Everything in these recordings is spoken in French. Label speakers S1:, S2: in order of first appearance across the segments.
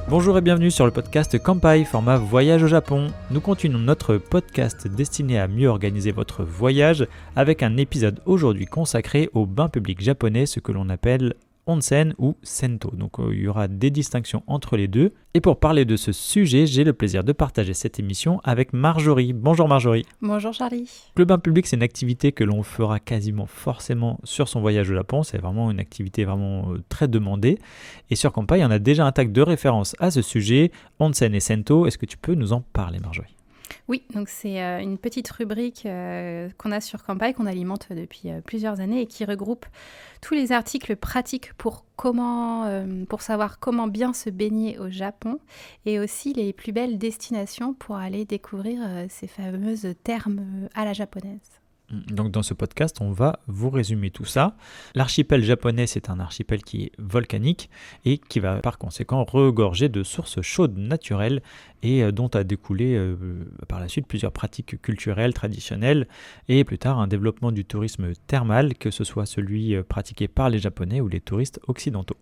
S1: Bonjour et bienvenue sur le podcast Kampai, format voyage au Japon. Nous continuons notre podcast destiné à mieux organiser votre voyage avec un épisode aujourd'hui consacré au bain public japonais, ce que l'on appelle onsen ou sento. Donc il y aura des distinctions entre les deux. Et pour parler de ce sujet, j'ai le plaisir de partager cette émission avec Marjorie. Bonjour Marjorie.
S2: Bonjour Charlie.
S1: Le bain public, c'est une activité que l'on fera quasiment forcément sur son voyage au Japon. C'est vraiment une activité vraiment très demandée. Et sur Kampai, on a déjà un tag de référence à ce sujet, onsen et sento. Est-ce que tu peux nous en parler, Marjorie ?
S2: Oui, donc c'est une petite rubrique qu'on a sur Kampai, qu'on alimente depuis plusieurs années et qui regroupe tous les articles pratiques pour savoir comment bien se baigner au Japon et aussi les plus belles destinations pour aller découvrir ces fameuses thermes à la japonaise.
S1: Donc dans ce podcast, on va vous résumer tout ça. L'archipel japonais, c'est un archipel qui est volcanique et qui va par conséquent regorger de sources chaudes naturelles et dont a découlé par la suite plusieurs pratiques culturelles, traditionnelles et plus tard un développement du tourisme thermal, que ce soit celui pratiqué par les Japonais ou les touristes occidentaux.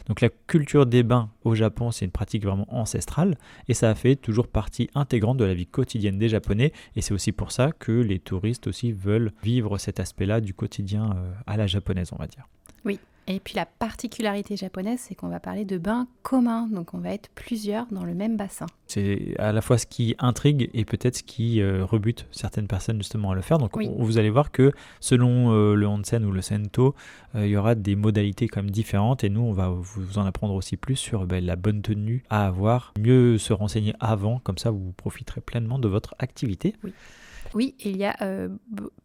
S1: Donc la culture des bains au Japon, c'est une pratique vraiment ancestrale et ça a fait toujours partie intégrante de la vie quotidienne des Japonais et c'est aussi pour ça que les touristes aussi veulent vivre cet aspect-là du quotidien à la japonaise, on va dire.
S2: Oui, et puis la particularité japonaise, c'est qu'on va parler de bains communs, donc on va être plusieurs dans le même bassin.
S1: C'est à la fois ce qui intrigue et peut-être ce qui rebute certaines personnes justement à le faire. Donc
S2: oui.
S1: Vous allez voir que selon le onsen ou le sento, il y aura des modalités quand même différentes et nous on va vous en apprendre aussi plus sur la bonne tenue à avoir, mieux se renseigner avant, comme ça vous profiterez pleinement de votre activité.
S2: Oui, il y a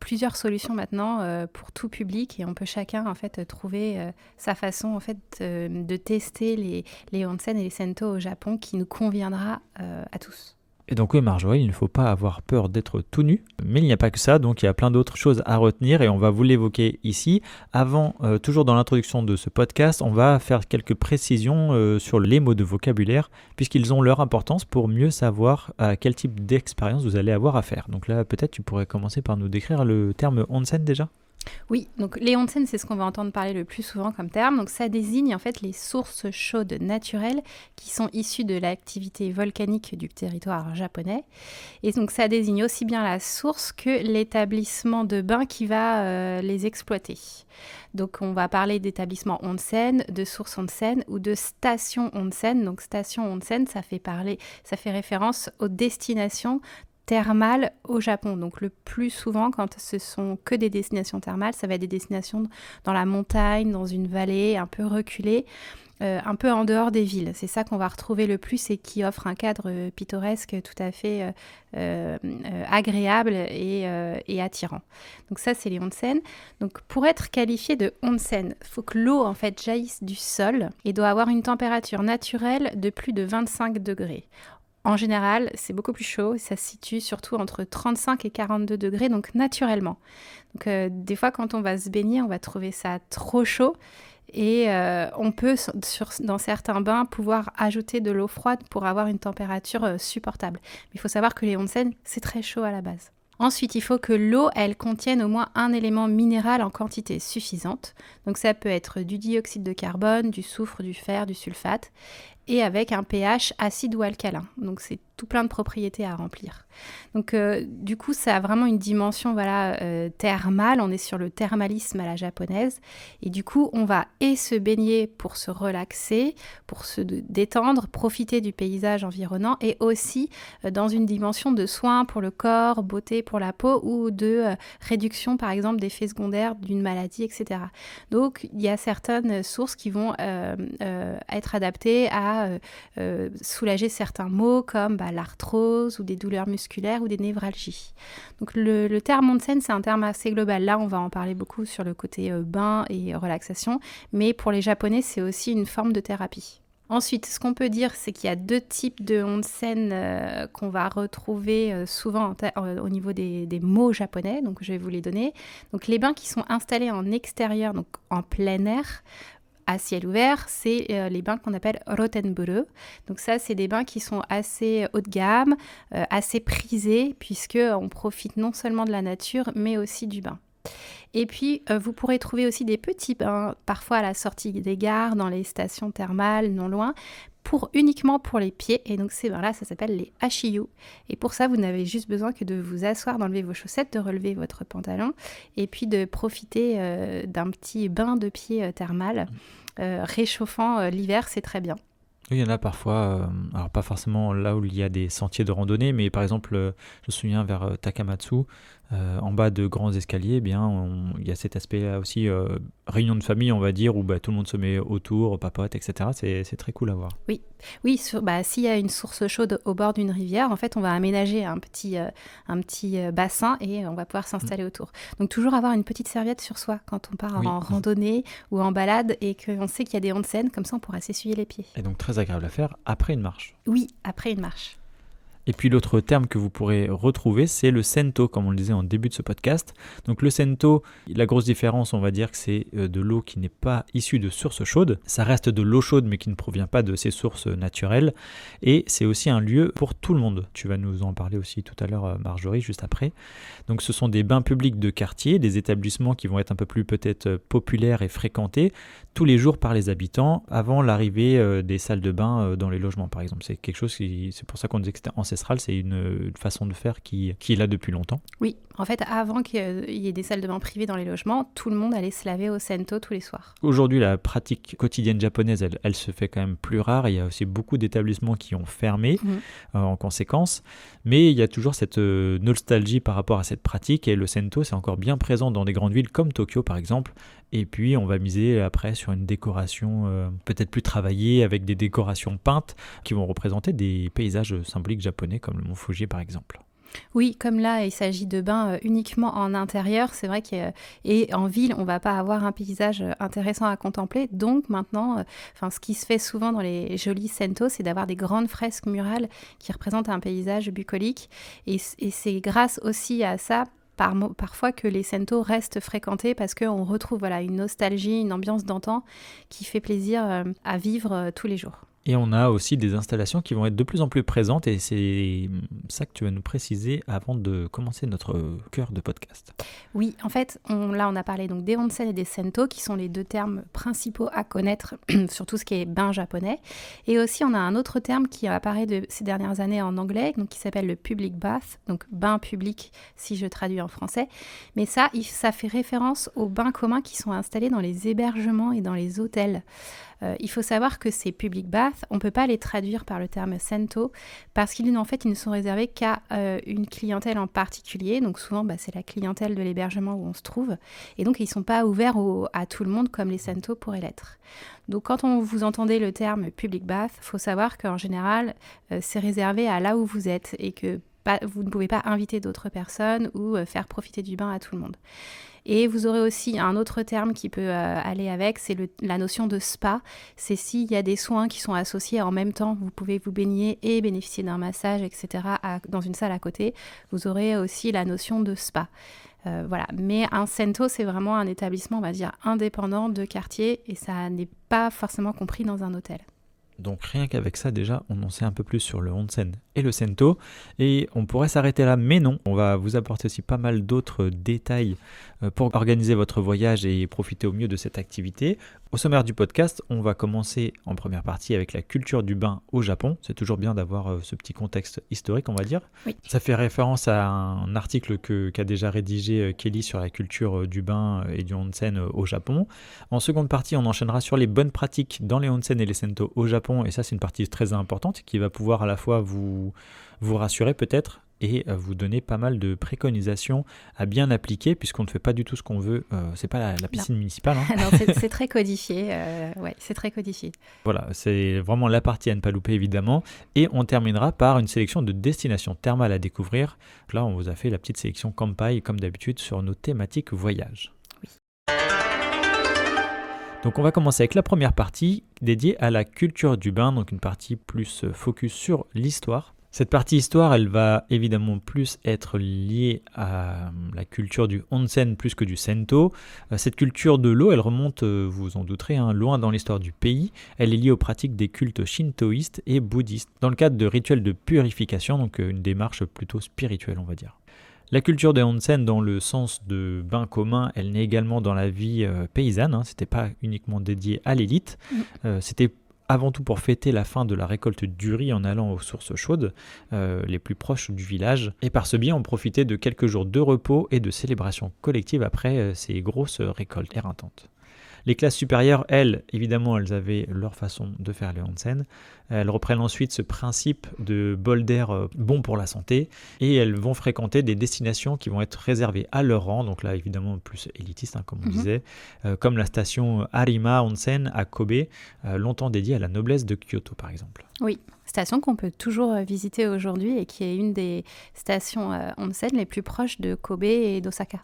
S2: plusieurs solutions maintenant pour tout public et on peut chacun en fait trouver sa façon en fait de tester les onsen et les sento au Japon qui nous conviendra à tous.
S1: Et donc oui Marjorie, il ne faut pas avoir peur d'être tout nu, mais il n'y a pas que ça, donc il y a plein d'autres choses à retenir et on va vous l'évoquer ici. Avant, toujours dans l'introduction de ce podcast, on va faire quelques précisions sur les mots de vocabulaire puisqu'ils ont leur importance pour mieux savoir à quel type d'expérience vous allez avoir à faire. Donc là, peut-être tu pourrais commencer par nous décrire le terme onsen déjà ?
S2: Oui, donc les onsen, c'est ce qu'on va entendre parler le plus souvent comme terme. Donc ça désigne en fait les sources chaudes naturelles qui sont issues de l'activité volcanique du territoire japonais. Et donc ça désigne aussi bien la source que l'établissement de bain qui va les exploiter. Donc on va parler d'établissement onsen, de source onsen ou de station onsen. Donc station onsen, ça fait référence aux destinations thermales au Japon. Donc le plus souvent, quand ce sont que des destinations thermales, ça va être des destinations dans la montagne, dans une vallée un peu reculée, un peu en dehors des villes. C'est ça qu'on va retrouver le plus et qui offre un cadre pittoresque tout à fait agréable et attirant. Donc ça, c'est les onsen. Donc pour être qualifié de onsen, il faut que l'eau en fait jaillisse du sol et doit avoir une température naturelle de plus de 25 degrés. En général, c'est beaucoup plus chaud, ça se situe surtout entre 35 et 42 degrés, donc naturellement. Donc des fois, quand on va se baigner, on va trouver ça trop chaud et on peut, dans certains bains, pouvoir ajouter de l'eau froide pour avoir une température supportable. Mais il faut savoir que les onsen, c'est très chaud à la base. Ensuite, il faut que l'eau, elle contienne au moins un élément minéral en quantité suffisante. Donc ça peut être du dioxyde de carbone, du soufre, du fer, du sulfate, et avec un pH acide ou alcalin. Donc c'est tout plein de propriétés à remplir. Donc du coup, ça a vraiment une dimension thermale. On est sur le thermalisme à la japonaise. Et du coup, on va se baigner pour se relaxer, pour se détendre, profiter du paysage environnant et aussi dans une dimension de soins pour le corps, beauté pour la peau ou de réduction, par exemple, d'effets secondaires d'une maladie, etc. Donc, il y a certaines sources qui vont être adaptées à soulager certains maux comme l'arthrose ou des douleurs musculaires ou des névralgies. Donc le terme onsen, c'est un terme assez global. Là, on va en parler beaucoup sur le côté bain et relaxation, mais pour les Japonais, c'est aussi une forme de thérapie. Ensuite, ce qu'on peut dire, c'est qu'il y a deux types de onsen qu'on va retrouver souvent au niveau des mots japonais. Donc, je vais vous les donner. Donc, les bains qui sont installés en extérieur, donc en plein air, à ciel ouvert, c'est les bains qu'on appelle rotenburu. Donc ça, c'est des bains qui sont assez haut de gamme, assez prisés, puisqu'on profite non seulement de la nature, mais aussi du bain. Et puis, vous pourrez trouver aussi des petits bains, parfois à la sortie des gares, dans les stations thermales, non loin, uniquement pour les pieds. Et donc ces bains-là, ça s'appelle les Hashiyu. Et pour ça, vous n'avez juste besoin que de vous asseoir, d'enlever vos chaussettes, de relever votre pantalon et puis de profiter d'un petit bain de pied thermal réchauffant l'hiver, c'est très bien.
S1: Oui, il y en a parfois, alors pas forcément là où il y a des sentiers de randonnée, mais par exemple, je me souviens vers Takamatsu, en bas de grands escaliers, eh bien, il y a cet aspect-là aussi, réunion de famille, on va dire, où tout le monde se met autour, papote, etc. C'est très cool à voir.
S2: Oui, s'il y a une source chaude au bord d'une rivière, en fait, on va aménager un petit bassin et on va pouvoir s'installer autour. Donc, toujours avoir une petite serviette sur soi quand on part en randonnée ou en balade et qu'on sait qu'il y a des onsen, comme ça, on pourra s'essuyer les pieds.
S1: Et donc, très agréable à faire après une marche.
S2: Oui, après une marche.
S1: Et puis l'autre terme que vous pourrez retrouver, c'est le sento, comme on le disait en début de ce podcast. Donc le sento, la grosse différence, on va dire que c'est de l'eau qui n'est pas issue de sources chaudes. Ça reste de l'eau chaude, mais qui ne provient pas de ces sources naturelles. Et c'est aussi un lieu pour tout le monde. Tu vas nous en parler aussi tout à l'heure, Marjorie, juste après. Donc ce sont des bains publics de quartier, des établissements qui vont être un peu plus peut-être populaires et fréquentés tous les jours par les habitants, avant l'arrivée des salles de bain dans les logements, par exemple. C'est quelque chose c'est pour ça qu'on disait que c'était ancestral, c'est une façon de faire qui est là depuis longtemps.
S2: Oui, en fait, avant qu'il y ait des salles de bain privées dans les logements, tout le monde allait se laver au sento tous les soirs.
S1: Aujourd'hui, la pratique quotidienne japonaise, elle se fait quand même plus rare. Il y a aussi beaucoup d'établissements qui ont fermé en conséquence, mais il y a toujours cette nostalgie par rapport à cette pratique, et le sento, c'est encore bien présent dans des grandes villes comme Tokyo, par exemple. Et puis, on va miser après sur une décoration peut-être plus travaillée, avec des décorations peintes qui vont représenter des paysages symboliques japonais, comme le mont Fuji, par exemple.
S2: Oui, comme là, il s'agit de bains uniquement en intérieur, c'est vrai et en ville, on ne va pas avoir un paysage intéressant à contempler. Donc maintenant, ce qui se fait souvent dans les jolis sento, c'est d'avoir des grandes fresques murales qui représentent un paysage bucolique. Et c'est grâce aussi à ça, parfois, que les sento restent fréquentés, parce qu'on retrouve une nostalgie, une ambiance d'antan qui fait plaisir à vivre tous les jours.
S1: Et on a aussi des installations qui vont être de plus en plus présentes, et c'est ça que tu vas nous préciser avant de commencer notre cœur de podcast.
S2: Oui, en fait, on a parlé donc des onsen et des sento, qui sont les deux termes principaux à connaître sur tout ce qui est bain japonais. Et aussi, on a un autre terme qui apparaît ces dernières années en anglais, donc qui s'appelle le public bath, donc bain public si je traduis en français. Mais ça fait référence aux bains communs qui sont installés dans les hébergements et dans les hôtels. Il faut savoir que ces public baths, on ne peut pas les traduire par le terme sento, parce qu'ils ne sont réservés qu'à une clientèle en particulier. Donc souvent, c'est la clientèle de l'hébergement où on se trouve. Et donc, ils ne sont pas ouverts à tout le monde comme les sento pourraient l'être. Donc quand vous entendez le terme public bath, il faut savoir qu'en général, c'est réservé à là où vous êtes, et que vous ne pouvez pas inviter d'autres personnes ou faire profiter du bain à tout le monde. Et vous aurez aussi un autre terme qui peut aller avec, c'est la notion de spa. C'est s'il y a des soins qui sont associés en même temps, vous pouvez vous baigner et bénéficier d'un massage, etc. dans une salle à côté. Vous aurez aussi la notion de spa. Voilà. Mais un sento, c'est vraiment un établissement, on va dire, indépendant de quartier, et ça n'est pas forcément compris dans un hôtel.
S1: Donc rien qu'avec ça déjà, on en sait un peu plus sur le onsen et le sento, et on pourrait s'arrêter là, mais non, on va vous apporter aussi pas mal d'autres détails pour organiser votre voyage et profiter au mieux de cette activité. Au sommaire du podcast, on va commencer en première partie avec la culture du bain au Japon. C'est toujours bien d'avoir ce petit contexte historique, on va dire.
S2: Oui.
S1: Ça fait référence à un article qu'a déjà rédigé Kelly sur la culture du bain et du onsen au Japon. En seconde partie, on enchaînera sur les bonnes pratiques dans les onsen et les sento au Japon, et ça c'est une partie très importante qui va pouvoir à la fois vous rassurer peut-être, et vous donner pas mal de préconisations à bien appliquer, puisqu'on ne fait pas du tout ce qu'on veut. C'est pas la piscine municipale. Hein.
S2: Non, c'est très codifié. C'est très codifié.
S1: Voilà, c'est vraiment la partie à ne pas louper, évidemment. Et on terminera par une sélection de destinations thermales à découvrir. Là, on vous a fait la petite sélection Kampai, comme d'habitude, sur nos thématiques voyage.
S2: Oui.
S1: Donc on va commencer avec la première partie dédiée à la culture du bain, donc une partie plus focus sur l'histoire. Cette partie histoire, elle va évidemment plus être liée à la culture du onsen plus que du sento. Cette culture de l'eau, elle remonte, vous en douterez, loin dans l'histoire du pays. Elle est liée aux pratiques des cultes shintoïstes et bouddhistes, dans le cadre de rituels de purification, donc une démarche plutôt spirituelle, on va dire. La culture des onsen, dans le sens de bain commun, elle naît également dans la vie paysanne. C'était pas uniquement dédié à l'élite. C'était avant tout pour fêter la fin de la récolte du riz en allant aux sources chaudes, les plus proches du village. Et par ce biais, on profitait de quelques jours de repos et de célébration collective après ces grosses récoltes éreintantes. Les classes supérieures, elles, évidemment, elles avaient leur façon de faire les onsen. Elles reprennent ensuite ce principe de bol d'air bon pour la santé et elles vont fréquenter des destinations qui vont être réservées à leur rang, donc là évidemment plus élitiste, comme on disait, comme la station Arima Onsen à Kobe, longtemps dédiée à la noblesse de Kyoto par exemple.
S2: Oui, station qu'on peut toujours visiter aujourd'hui et qui est une des stations onsen les plus proches de Kobe et d'Osaka.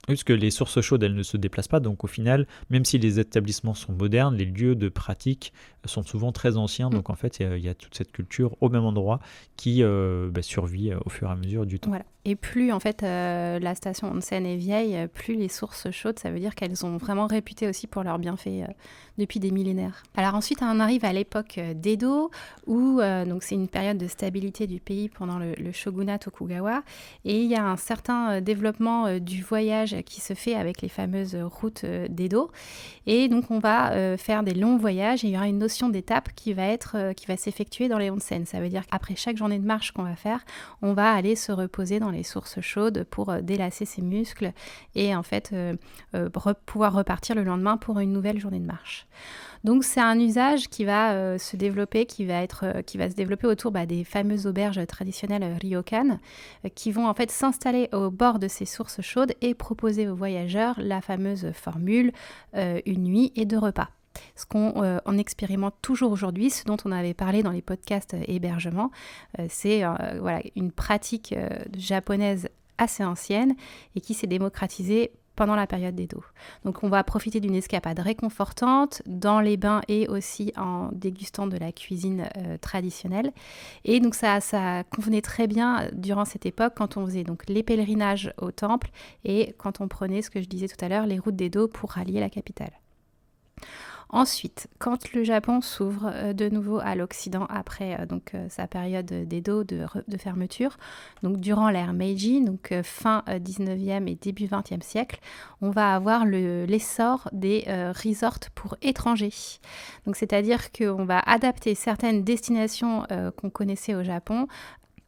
S1: Oui, parce que les sources chaudes, elles ne se déplacent pas, donc au final, même si les établissements sont modernes, les lieux de pratique sont souvent très anciens, donc en fait, il y a toute cette culture au même endroit qui survit au fur et à mesure du temps.
S2: Voilà. Et plus en fait la station onsen est vieille, plus les sources chaudes, ça veut dire qu'elles ont vraiment réputé aussi pour leurs bienfaits depuis des millénaires. Alors ensuite, on arrive à l'époque d'Edo, où donc c'est une période de stabilité du pays pendant le shogunat Tokugawa, et il y a un certain développement du voyage qui se fait avec les fameuses routes d'Edo, et donc on va faire des longs voyages, et il y aura une notion d'étape qui va s'effectuer dans les onsen. Ça veut dire qu'après chaque journée de marche qu'on va faire, on va aller se reposer dans les sources chaudes pour délasser ses muscles et en fait pouvoir repartir le lendemain pour une nouvelle journée de marche. Donc c'est un usage qui va se développer, qui va se développer autour des fameuses auberges traditionnelles ryokan qui vont en fait s'installer au bord de ces sources chaudes et proposer aux voyageurs la fameuse formule une nuit et 2 repas. Ce qu'on expérimente toujours aujourd'hui, ce dont on avait parlé dans les podcasts hébergement, c'est une pratique japonaise assez ancienne et qui s'est démocratisée pendant la période d'Edo. Donc on va profiter d'une escapade réconfortante dans les bains et aussi en dégustant de la cuisine traditionnelle. Et donc ça convenait très bien durant cette époque quand on faisait donc les pèlerinages au temple et quand on prenait, ce que je disais tout à l'heure, les routes d'Edo pour rallier la capitale. Ensuite, quand le Japon s'ouvre de nouveau à l'Occident après sa période d'Edo de fermeture, donc durant l'ère Meiji, donc fin 19e et début 20e siècle, on va avoir l'essor des resorts pour étrangers. Donc c'est-à-dire qu'on va adapter certaines destinations qu'on connaissait au Japon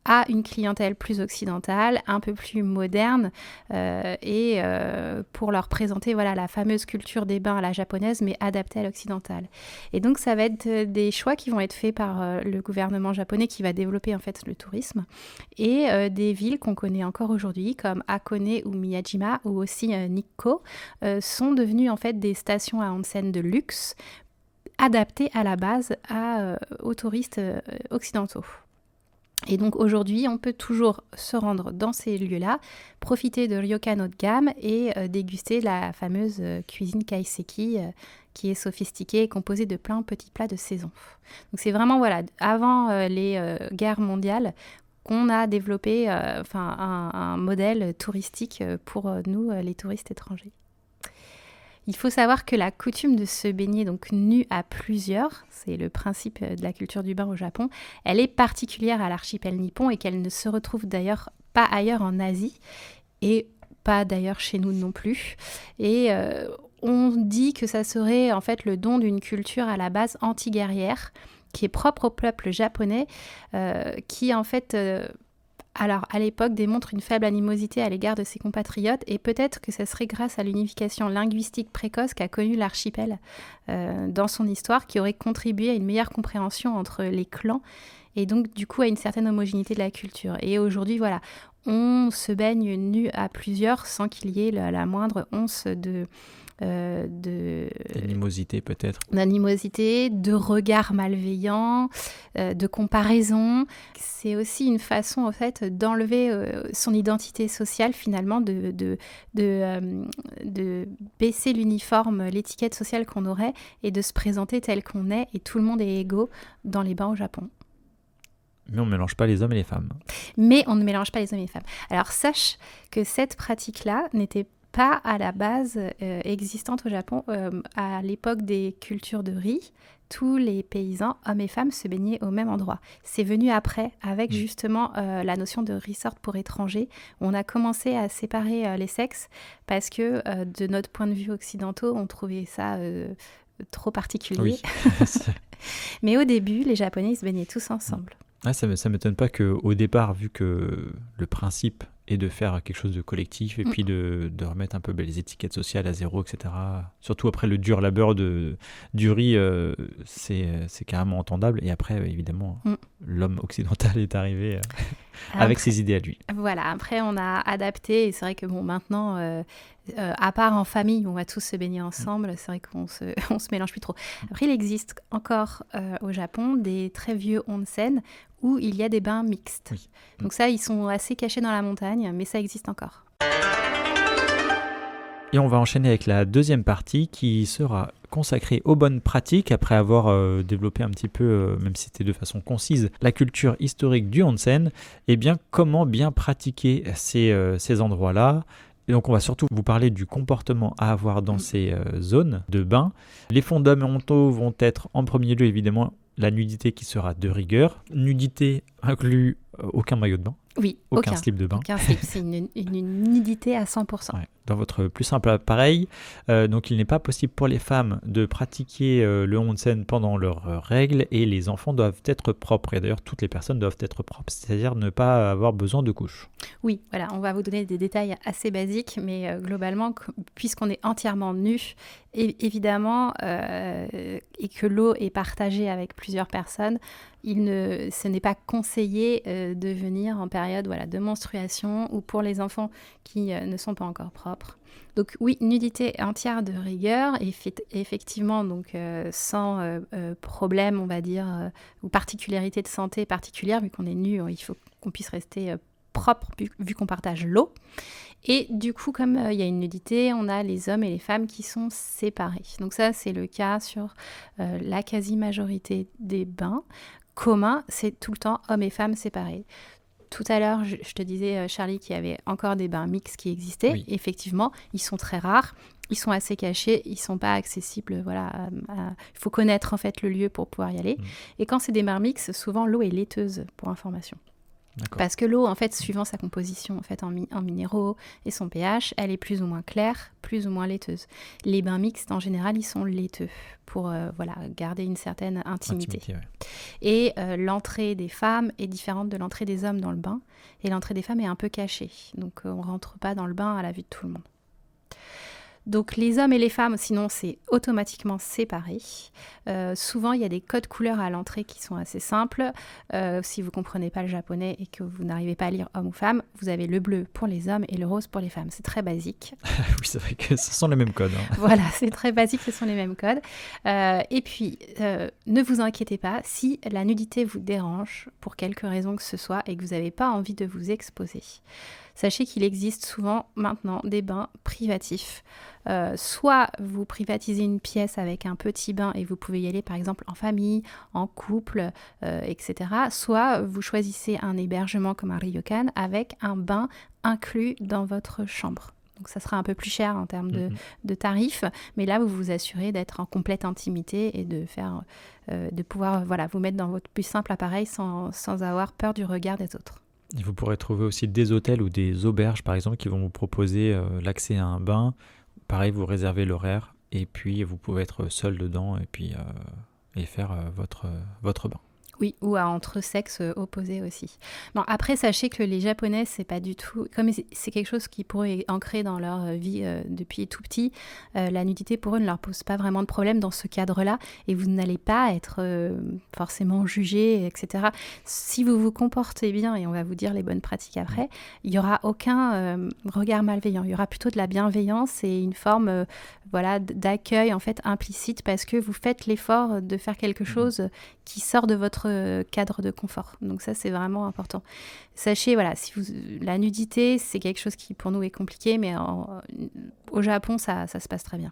S2: à une clientèle plus occidentale, un peu plus moderne, et pour leur présenter la fameuse culture des bains à la japonaise, mais adaptée à l'occidentale. Et donc ça va être des choix qui vont être faits par le gouvernement japonais qui va développer en fait le tourisme, et des villes qu'on connaît encore aujourd'hui, comme Hakone ou Miyajima, ou aussi Nikko, sont devenues en fait des stations à onsen de luxe, adaptées à la base aux touristes occidentaux. Et donc aujourd'hui, on peut toujours se rendre dans ces lieux-là, profiter de ryokan haut de gamme et déguster la fameuse cuisine kaiseki qui est sophistiquée et composée de plein de petits plats de saison. Donc c'est vraiment avant les guerres mondiales qu'on a développé un modèle touristique pour nous, les touristes étrangers. Il faut savoir que la coutume de se baigner donc nu à plusieurs, c'est le principe de la culture du bain au Japon, elle est particulière à l'archipel nippon et qu'elle ne se retrouve d'ailleurs pas ailleurs en Asie et pas d'ailleurs chez nous non plus. Et on dit que ça serait en fait le don d'une culture à la base anti-guerrière qui est propre au peuple japonais, qui en fait... alors, à l'époque, démontre une faible animosité à l'égard de ses compatriotes et peut-être que ce serait grâce à l'unification linguistique précoce qu'a connue l'archipel dans son histoire qui aurait contribué à une meilleure compréhension entre les clans et donc du coup à une certaine homogénéité de la culture. Et aujourd'hui, on se baigne nu à plusieurs sans qu'il y ait la moindre once
S1: d'animosité peut-être.
S2: D'animosité, de regard malveillant, de comparaison. C'est aussi une façon en fait d'enlever son identité sociale finalement, de baisser l'uniforme, l'étiquette sociale qu'on aurait et de se présenter tel qu'on est et tout le monde est égaux dans les bains au Japon.
S1: Mais on ne mélange pas les hommes et les femmes.
S2: Mais on ne mélange pas les hommes et les femmes. Alors sache que cette pratique-là n'était pas à la base existante au Japon. À l'époque des cultures de riz, tous les paysans, hommes et femmes, se baignaient au même endroit. C'est venu après, avec justement la notion de resort pour étrangers. On a commencé à séparer les sexes parce que de notre point de vue occidentaux, on trouvait ça trop particulier.
S1: Oui.
S2: Mais au début, les Japonais, ils se baignaient tous ensemble.
S1: Ah, ça m'étonne pas qu'au départ, vu que le principe est de faire quelque chose de collectif et puis de remettre un peu les étiquettes sociales à zéro, etc. Surtout après le dur labeur du riz, c'est carrément entendable. Et après, évidemment, l'homme occidental est arrivé avec ses idées à lui.
S2: Voilà, après on a adapté et c'est vrai que bon, maintenant, à part en famille, on va tous se baigner ensemble, c'est vrai qu'on on se mélange plus trop. Après, il existe encore au Japon des très vieux onsen où il y a des bains mixtes.
S1: Oui.
S2: Donc ça, ils sont assez cachés dans la montagne, mais ça existe encore.
S1: Et on va enchaîner avec la deuxième partie qui sera consacrée aux bonnes pratiques après avoir développé un petit peu, même si c'était de façon concise, la culture historique du onsen. Et bien, comment bien pratiquer ces endroits-là. Et donc on va surtout vous parler du comportement à avoir dans ces zones de bain. Les fondamentaux vont être en premier lieu évidemment la nudité qui sera de rigueur. Nudité inclut aucun maillot de bain.
S2: Oui,
S1: aucun slip de bain.
S2: Aucun slip, c'est une nudité à 100%.
S1: Ouais, dans votre plus simple appareil. Donc il n'est pas possible pour les femmes de pratiquer le onsen pendant leurs règles et les enfants doivent être propres. Et d'ailleurs, toutes les personnes doivent être propres, c'est-à-dire ne pas avoir besoin de couche.
S2: Oui, voilà, on va vous donner des détails assez basiques, mais globalement, puisqu'on est entièrement nu, évidemment, et que l'eau est partagée avec plusieurs personnes, ce n'est pas conseillé de venir en période de menstruation ou pour les enfants qui ne sont pas encore propres. Donc oui, nudité entière de rigueur, et effectivement, donc, sans problème, on va dire, ou particularité de santé particulière, vu qu'on est nu, il faut qu'on puisse rester propre, vu qu'on partage l'eau. Et du coup, comme il y a une nudité, on a les hommes et les femmes qui sont séparés. Donc ça, c'est le cas sur la quasi-majorité des bains communs, c'est tout le temps hommes et femmes séparés. Tout à l'heure, je te disais, Charlie, qu'il y avait encore des bains mixtes qui existaient. Oui. Effectivement, ils sont très rares, ils sont assez cachés, ils ne sont pas accessibles. Voilà, il faut connaître en fait le lieu pour pouvoir y aller. Et quand c'est des bains mixtes, souvent l'eau est laiteuse, pour information. D'accord. Parce que l'eau, en fait, suivant sa composition en fait, en minéraux et son pH, elle est plus ou moins claire, plus ou moins laiteuse. Les bains mixtes, en général, ils sont laiteux pour garder une certaine intimité. Ouais. Et l'entrée des femmes est différente de l'entrée des hommes dans le bain. Et l'entrée des femmes est un peu cachée. Donc, on ne rentre pas dans le bain à la vue de tout le monde. Donc les hommes et les femmes, sinon c'est automatiquement séparé. Souvent il y a des codes couleurs à l'entrée qui sont assez simples. Si vous ne comprenez pas le japonais et que vous n'arrivez pas à lire homme ou femme, vous avez le bleu pour les hommes et le rose pour les femmes. C'est très basique.
S1: Oui, c'est vrai que ce sont les mêmes codes. Hein.
S2: Voilà, c'est très basique, ce sont les mêmes codes. Et puis, ne vous inquiétez pas, si la nudité vous dérange, pour quelque raison que ce soit, et que vous n'avez pas envie de vous exposer, sachez qu'il existe souvent maintenant des bains privatifs. Soit vous privatisez une pièce avec un petit bain et vous pouvez y aller par exemple en famille, en couple, etc. Soit vous choisissez un hébergement comme un ryokan avec un bain inclus dans votre chambre. Donc ça sera un peu plus cher en termes de tarifs, mais là vous vous assurez d'être en complète intimité et de pouvoir vous mettre dans votre plus simple appareil sans avoir peur du regard des autres.
S1: Et vous pourrez trouver aussi des hôtels ou des auberges par exemple qui vont vous proposer l'accès à un bain. Pareil, vous réservez l'horaire et puis vous pouvez être seul dedans et puis et faire votre bain.
S2: Oui, ou entre sexes opposés aussi. Bon, après, sachez que les Japonais, c'est pas du tout... Comme c'est quelque chose qui pour eux est ancré dans leur vie depuis tout petit, la nudité pour eux ne leur pose pas vraiment de problème dans ce cadre-là et vous n'allez pas être forcément jugé, etc. Si vous vous comportez bien, et on va vous dire les bonnes pratiques après, il n'y aura aucun regard malveillant. Il y aura plutôt de la bienveillance et une forme d'accueil en fait implicite parce que vous faites l'effort de faire quelque chose qui sort de votre cadre de confort. Donc ça, c'est vraiment important. Sachez, la nudité, c'est quelque chose qui, pour nous, est compliqué, mais au Japon, ça se passe très bien.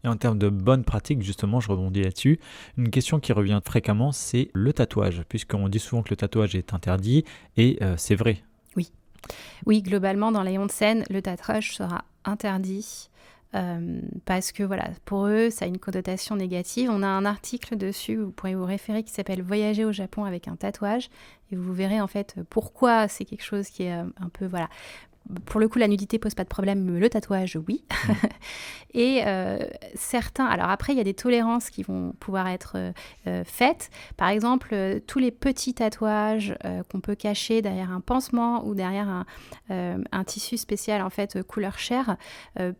S1: Et en termes de bonnes pratiques, justement, je rebondis là-dessus. Une question qui revient fréquemment, c'est le tatouage, puisqu'on dit souvent que le tatouage est interdit, et c'est vrai.
S2: Oui, globalement, dans les onsen, le tatouage sera interdit. Parce que pour eux, ça a une connotation négative. On a un article dessus, vous pourrez vous référer, qui s'appelle « Voyager au Japon avec un tatouage » et vous verrez en fait pourquoi c'est quelque chose qui est un peu pour le coup, la nudité pose pas de problème, mais le tatouage, oui. Et certains... Alors après, il y a des tolérances qui vont pouvoir être faites. Par exemple, tous les petits tatouages qu'on peut cacher derrière un pansement ou derrière un tissu spécial, en fait, couleur chair,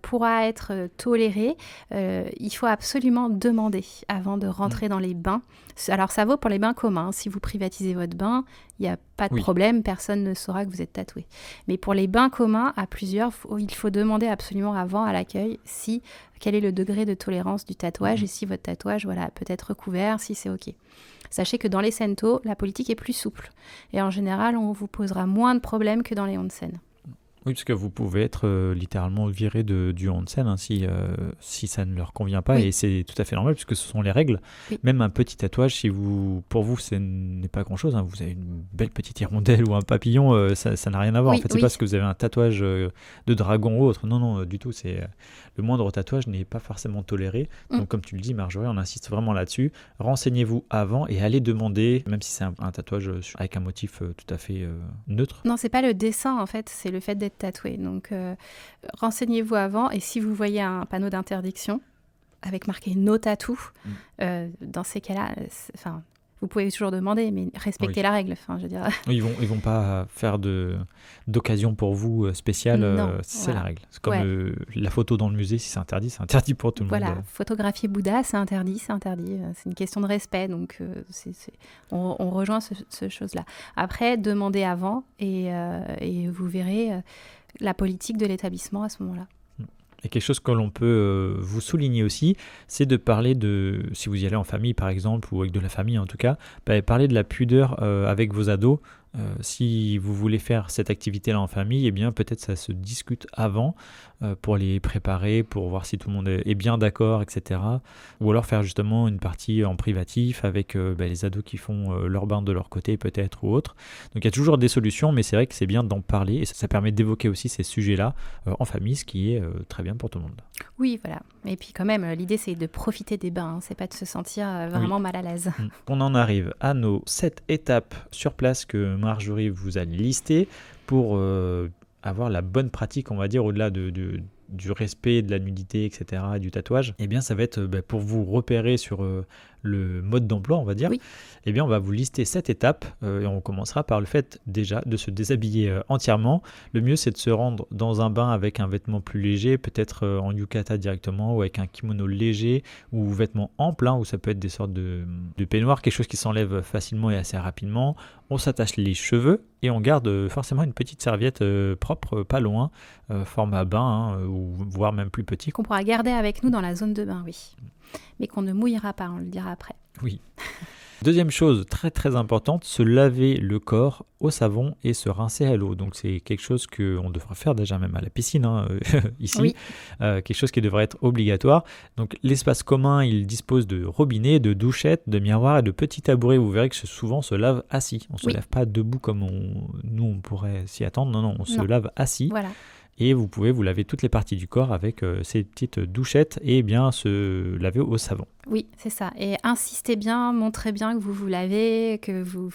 S2: pourra être toléré. Il faut absolument demander avant de rentrer dans les bains. Alors, ça vaut pour les bains communs. Si vous privatisez votre bain, il n'y a pas de problème, personne ne saura que vous êtes tatoué. Mais pour les bains communs, à plusieurs, il faut demander absolument avant à l'accueil quel est le degré de tolérance du tatouage et si votre tatouage peut être recouvert, si c'est OK. Sachez que dans les sento, la politique est plus souple. Et en général, on vous posera moins de problèmes que dans les onsen.
S1: Oui, parce que vous pouvez être littéralement viré du onsen si ça ne leur convient pas, et c'est tout à fait normal puisque ce sont les règles. Oui. Même un petit tatouage, pour vous, ce n'est pas grand-chose. Vous avez une belle petite hirondelle ou un papillon, ça n'a rien à voir. En fait, c'est pas parce que vous avez un tatouage de dragon ou autre. Non, du tout. Le moindre tatouage n'est pas forcément toléré. Donc, comme tu le dis, Marjorie, on insiste vraiment là-dessus. Renseignez-vous avant et allez demander, même si c'est un tatouage avec un motif tout à fait neutre.
S2: Non, c'est pas le dessin, en fait, c'est le fait d'être tatoué. Donc, renseignez-vous avant, et si vous voyez un panneau d'interdiction avec marqué no tattoo, dans ces cas-là, vous pouvez toujours demander, mais respectez la règle. Je veux dire.
S1: Ils vont pas faire d'occasion pour vous spéciale. C'est la règle. C'est comme la photo dans le musée, si c'est interdit pour tout le monde.
S2: Voilà, photographier Bouddha, c'est interdit. C'est une question de respect, donc on rejoint ce chose-là. Après, demandez avant et vous verrez la politique de l'établissement à ce moment-là.
S1: Et quelque chose que l'on peut vous souligner aussi, c'est de parler si vous y allez en famille par exemple, ou avec de la famille en tout cas, parler de la pudeur avec vos ados. Si vous voulez faire cette activité-là en famille, eh bien peut-être ça se discute avant pour les préparer, pour voir si tout le monde est bien d'accord, etc. Ou alors faire justement une partie en privatif avec les ados qui font leur bain de leur côté peut-être ou autre. Donc il y a toujours des solutions, mais c'est vrai que c'est bien d'en parler et ça permet d'évoquer aussi ces sujets-là en famille, ce qui est très bien pour tout le monde.
S2: Oui, voilà. Et puis quand même, l'idée c'est de profiter des bains, c'est pas de se sentir vraiment mal à l'aise.
S1: On en arrive à nos 7 étapes sur place que Marjorie vous a listées pour avoir la bonne pratique, on va dire, au-delà du respect, de la nudité, etc., et du tatouage. Eh bien, ça va être pour vous repérer sur le mode d'emploi, on va dire. Oui. Eh bien, on va vous lister 7 étapes et on commencera par le fait déjà de se déshabiller entièrement. Le mieux, c'est de se rendre dans un bain avec un vêtement plus léger, peut-être en yukata directement ou avec un kimono léger ou vêtements amples, où ça peut être des sortes de peignoirs, quelque chose qui s'enlève facilement et assez rapidement. On s'attache les cheveux et on garde forcément une petite serviette propre, pas loin, format bain ou voire même plus petit.
S2: Qu'on pourra garder avec nous dans la zone de bain, oui. Mais qu'on ne mouillera pas, on le dira après.
S1: Oui. Deuxième chose très très importante, se laver le corps au savon et se rincer à l'eau. Donc c'est quelque chose qu'on devrait faire déjà même à la piscine ici, oui. Quelque chose qui devrait être obligatoire. Donc l'espace commun, il dispose de robinets, de douchettes, de miroirs et de petits tabourets. Vous verrez que souvent on se lave assis. On ne se lave pas debout comme nous on pourrait s'y attendre. Non, on se lave assis. Voilà. Et vous pouvez vous laver toutes les parties du corps avec ces petites douchettes et bien se laver au savon.
S2: Oui, c'est ça. Et insistez bien, montrez bien que vous vous lavez, que vous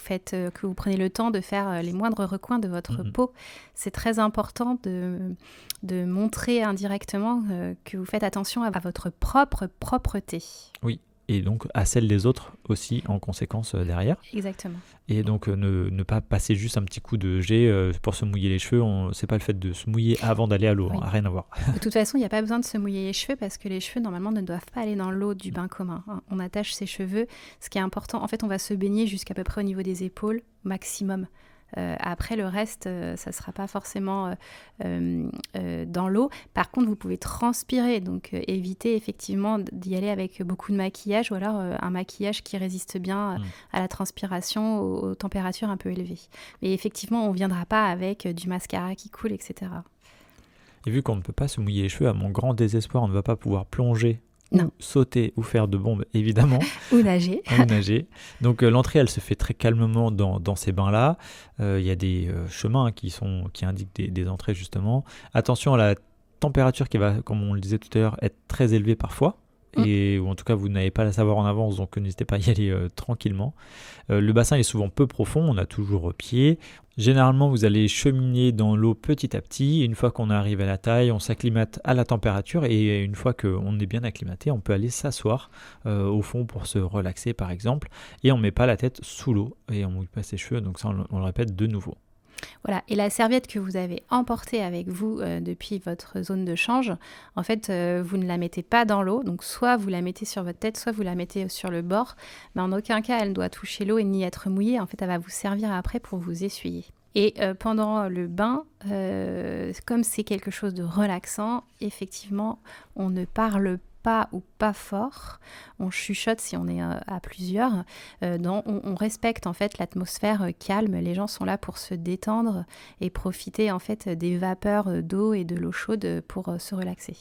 S2: prenez le temps de faire les moindres recoins de votre peau. C'est très important de montrer indirectement que vous faites attention à votre propre propreté. Oui.
S1: Et donc à celle des autres aussi en conséquence derrière.
S2: Exactement.
S1: Et donc ne pas passer juste un petit coup de jet pour se mouiller les cheveux. C'est pas le fait de se mouiller avant d'aller à l'eau, oui. Rien à voir.
S2: De toute façon, il n'y a pas besoin de se mouiller les cheveux parce que les cheveux normalement ne doivent pas aller dans l'eau du bain commun. On attache ses cheveux. Ce qui est important, en fait, on va se baigner jusqu'à peu près au niveau des épaules maximum. Après, le reste, ça ne sera pas forcément dans l'eau. Par contre, vous pouvez transpirer, donc évitez effectivement d'y aller avec beaucoup de maquillage ou alors un maquillage qui résiste bien à la transpiration, aux températures un peu élevées. Mais effectivement, on ne viendra pas avec du mascara qui coule, etc.
S1: Et vu qu'on ne peut pas se mouiller les cheveux, à mon grand désespoir, on ne va pas pouvoir plonger ou sauter ou faire de bombes, évidemment.
S2: Ou nager.
S1: Donc l'entrée, elle se fait très calmement dans ces bains-là. Il y a des chemins qui indiquent des entrées, justement. Attention à la température qui va, comme on le disait tout à l'heure, être très élevée parfois. ou en tout cas vous n'allez pas la savoir en avance, donc n'hésitez pas à y aller tranquillement. Le bassin est souvent peu profond, on a toujours pied. Généralement, vous allez cheminer dans l'eau petit à petit. Une fois qu'on arrive à la taille, on s'acclimate à la température et une fois qu'on est bien acclimaté, on peut aller s'asseoir au fond pour se relaxer par exemple. Et on ne met pas la tête sous l'eau et on ne mouille pas ses cheveux, donc ça on le répète de nouveau.
S2: Voilà, et la serviette que vous avez emportée avec vous depuis votre zone de change, en fait, vous ne la mettez pas dans l'eau, donc soit vous la mettez sur votre tête, soit vous la mettez sur le bord, mais en aucun cas elle ne doit toucher l'eau et ni être mouillée, en fait elle va vous servir après pour vous essuyer. Et pendant le bain, comme c'est quelque chose de relaxant, effectivement, on ne parle pas ou pas fort, on chuchote si on est à plusieurs, on respecte en fait l'atmosphère calme, les gens sont là pour se détendre et profiter en fait des vapeurs d'eau et de l'eau chaude pour se relaxer.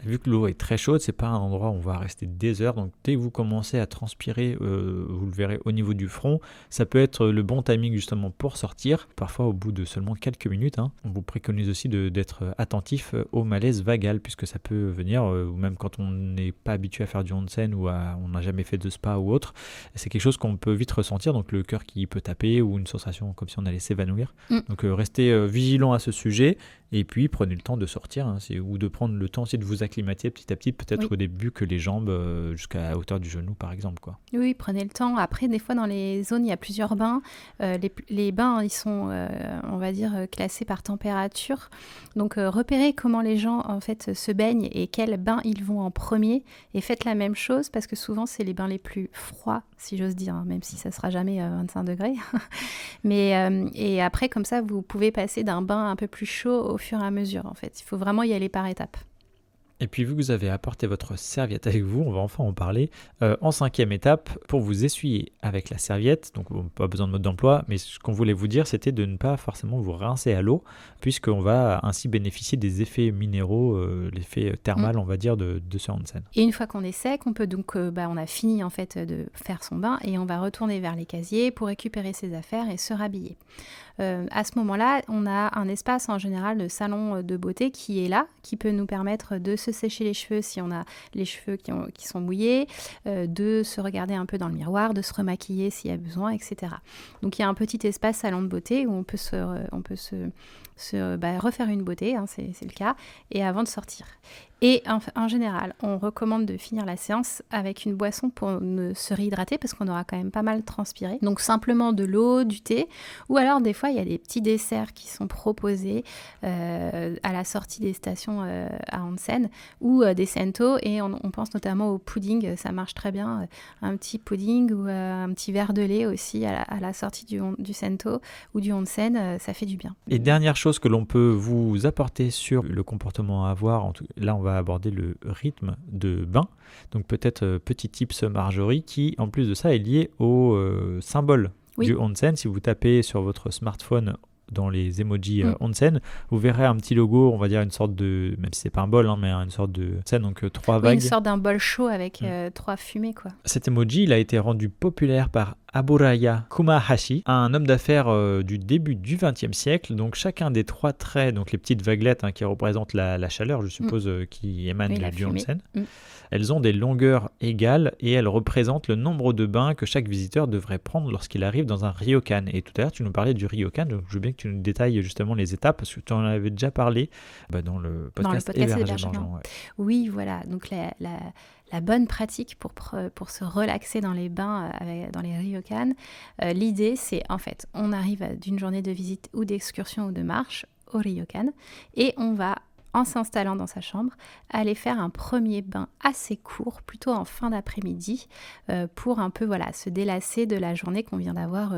S1: Vu que l'eau est très chaude, c'est pas un endroit où on va rester des heures, donc dès que vous commencez à transpirer, vous le verrez au niveau du front, ça peut être le bon timing justement pour sortir, parfois au bout de seulement quelques minutes. On vous préconise aussi d'être attentif au malaise vagal, puisque ça peut venir, ou même quand on n'est pas habitué à faire du onsen ou on n'a jamais fait de spa ou autre, c'est quelque chose qu'on peut vite ressentir, donc le cœur qui peut taper ou une sensation comme si on allait s'évanouir. Donc restez vigilant à ce sujet. Et puis prenez le temps de sortir, ou de prendre le temps aussi de vous acclimater petit à petit, peut-être au début que les jambes jusqu'à la hauteur du genou par exemple.
S2: Oui, prenez le temps. Après, des fois dans les zones, il y a plusieurs bains. Les bains, ils sont, on va dire, classés par température. Donc repérez comment les gens en fait se baignent et quels bains ils vont en premier. Et faites la même chose parce que souvent c'est les bains les plus froids, si j'ose dire, même si ça sera jamais 25 degrés. Mais et après, comme ça, vous pouvez passer d'un bain un peu plus chaud au fur et à mesure, en fait. Il faut vraiment y aller par étapes.
S1: Et puis vu que vous avez apporté votre serviette avec vous, on va enfin en parler. En 5e étape, pour vous essuyer avec la serviette, donc pas besoin de mode d'emploi, mais ce qu'on voulait vous dire, c'était de ne pas forcément vous rincer à l'eau, puisqu'on va ainsi bénéficier des effets minéraux, l'effet thermal, on va dire, de ce onsen.
S2: Et une fois qu'on est sec, on peut donc, on a fini en fait de faire son bain et on va retourner vers les casiers pour récupérer ses affaires et se rhabiller. À ce moment-là, on a un espace en général de salon de beauté qui est là, qui peut nous permettre de se sécher les cheveux si on a les cheveux qui sont mouillés, de se regarder un peu dans le miroir, de se remaquiller s'il y a besoin, etc. Donc il y a un petit espace salon de beauté où on peut refaire une beauté, c'est le cas, et avant de sortir. Et en général, on recommande de finir la séance avec une boisson pour se réhydrater parce qu'on aura quand même pas mal transpiré. Donc simplement de l'eau, du thé, ou alors des fois il y a des petits desserts qui sont proposés à la sortie des stations à onsen ou des sento, et on pense notamment au pudding, ça marche très bien, un petit pudding ou un petit verre de lait aussi à la sortie du sento ou du onsen, ça fait du bien.
S1: Et dernière chose que l'on peut vous apporter sur le comportement à avoir, là on va aborder le rythme de bain. Donc peut-être petit tips Marjorie qui en plus de ça est lié au symbole du onsen. Si vous tapez sur votre smartphone dans les emojis onsen, vous verrez un petit logo, on va dire une sorte de, même si c'est pas un bol, mais une sorte de onsen, donc 3 vagues.
S2: Une sorte d'un bol chaud avec 3 fumées, quoi.
S1: Cet emoji, il a été rendu populaire par Aburaya Kumahashi, un homme d'affaires du début du XXe siècle. Donc chacun des 3 traits, donc les petites vaguelettes qui représentent la chaleur, je suppose, qui émane du onsen, elles ont des longueurs égales et elles représentent le nombre de bains que chaque visiteur devrait prendre lorsqu'il arrive dans un ryokan. Et tout à l'heure, tu nous parlais du ryokan, donc je veux bien que tu nous détailles justement les étapes, parce que tu en avais déjà parlé dans le podcast Hébergement.
S2: Oui, voilà. Donc la bonne pratique pour se relaxer dans les bains, dans les ryokans, l'idée c'est en fait, on arrive d'une journée de visite ou d'excursion ou de marche au ryokan et on va, en s'installant dans sa chambre, aller faire un premier bain assez court, plutôt en fin d'après-midi, pour un peu se délasser de la journée qu'on vient d'avoir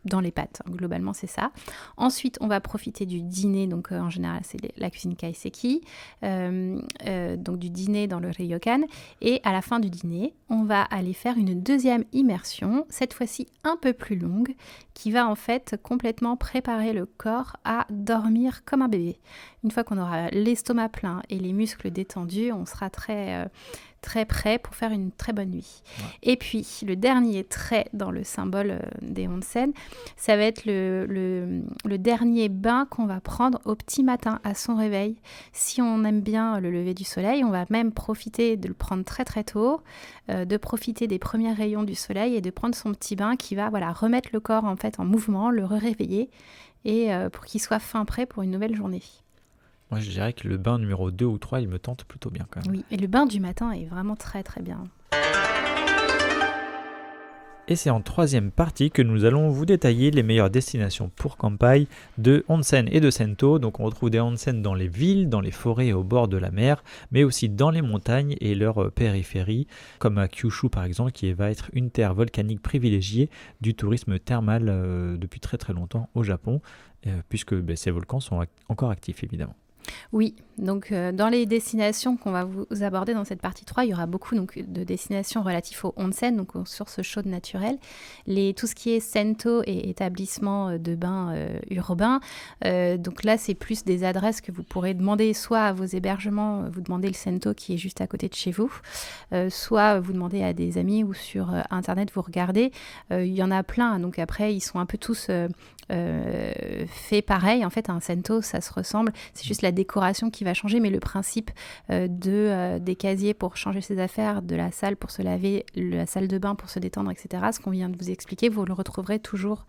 S2: dans les pattes. Globalement, c'est ça. Ensuite, on va profiter du dîner, donc en général, c'est la cuisine kaiseki, donc du dîner dans le ryokan. Et à la fin du dîner, on va aller faire une deuxième immersion, cette fois-ci un peu plus longue, qui va en fait complètement préparer le corps à dormir comme un bébé. Une fois qu'on aura l'estomac plein et les muscles détendus, on sera très très près pour faire une très bonne nuit.
S1: Ouais.
S2: Et puis, le dernier trait dans le symbole des onsen, ça va être le dernier bain qu'on va prendre au petit matin, à son réveil. Si on aime bien le lever du soleil, on va même profiter de le prendre très très tôt, de profiter des premiers rayons du soleil et de prendre son petit bain qui va remettre le corps en fait en mouvement, le réveiller et pour qu'il soit fin prêt pour une nouvelle journée.
S1: Moi, je dirais que le bain numéro 2 ou 3, il me tente plutôt bien quand même.
S2: Oui, et le bain du matin est vraiment très très bien.
S1: Et c'est en troisième partie que nous allons vous détailler les meilleures destinations pour Kanpai de onsen et de sento. Donc on retrouve des onsen dans les villes, dans les forêts et au bord de la mer, mais aussi dans les montagnes et leurs périphéries, comme à Kyushu par exemple, qui va être une terre volcanique privilégiée du tourisme thermal depuis très très longtemps au Japon, puisque ces volcans sont encore actifs évidemment.
S2: Oui, donc dans les destinations qu'on va vous aborder dans cette partie 3, il y aura beaucoup donc, de destinations relatives aux onsen, donc aux sources chaudes naturelles. Tout ce qui est sento et établissements de bains urbains, donc là c'est plus des adresses que vous pourrez demander soit à vos hébergements, vous demandez le sento qui est juste à côté de chez vous, soit vous demandez à des amis ou sur internet vous regardez. Il y en a plein, donc après ils sont un peu tous faits pareil. En fait un sento ça se ressemble, c'est juste la décoration qui va changer, mais le principe des casiers pour changer ses affaires, de la salle pour se laver, la salle de bain pour se détendre, etc. Ce qu'on vient de vous expliquer, vous le retrouverez toujours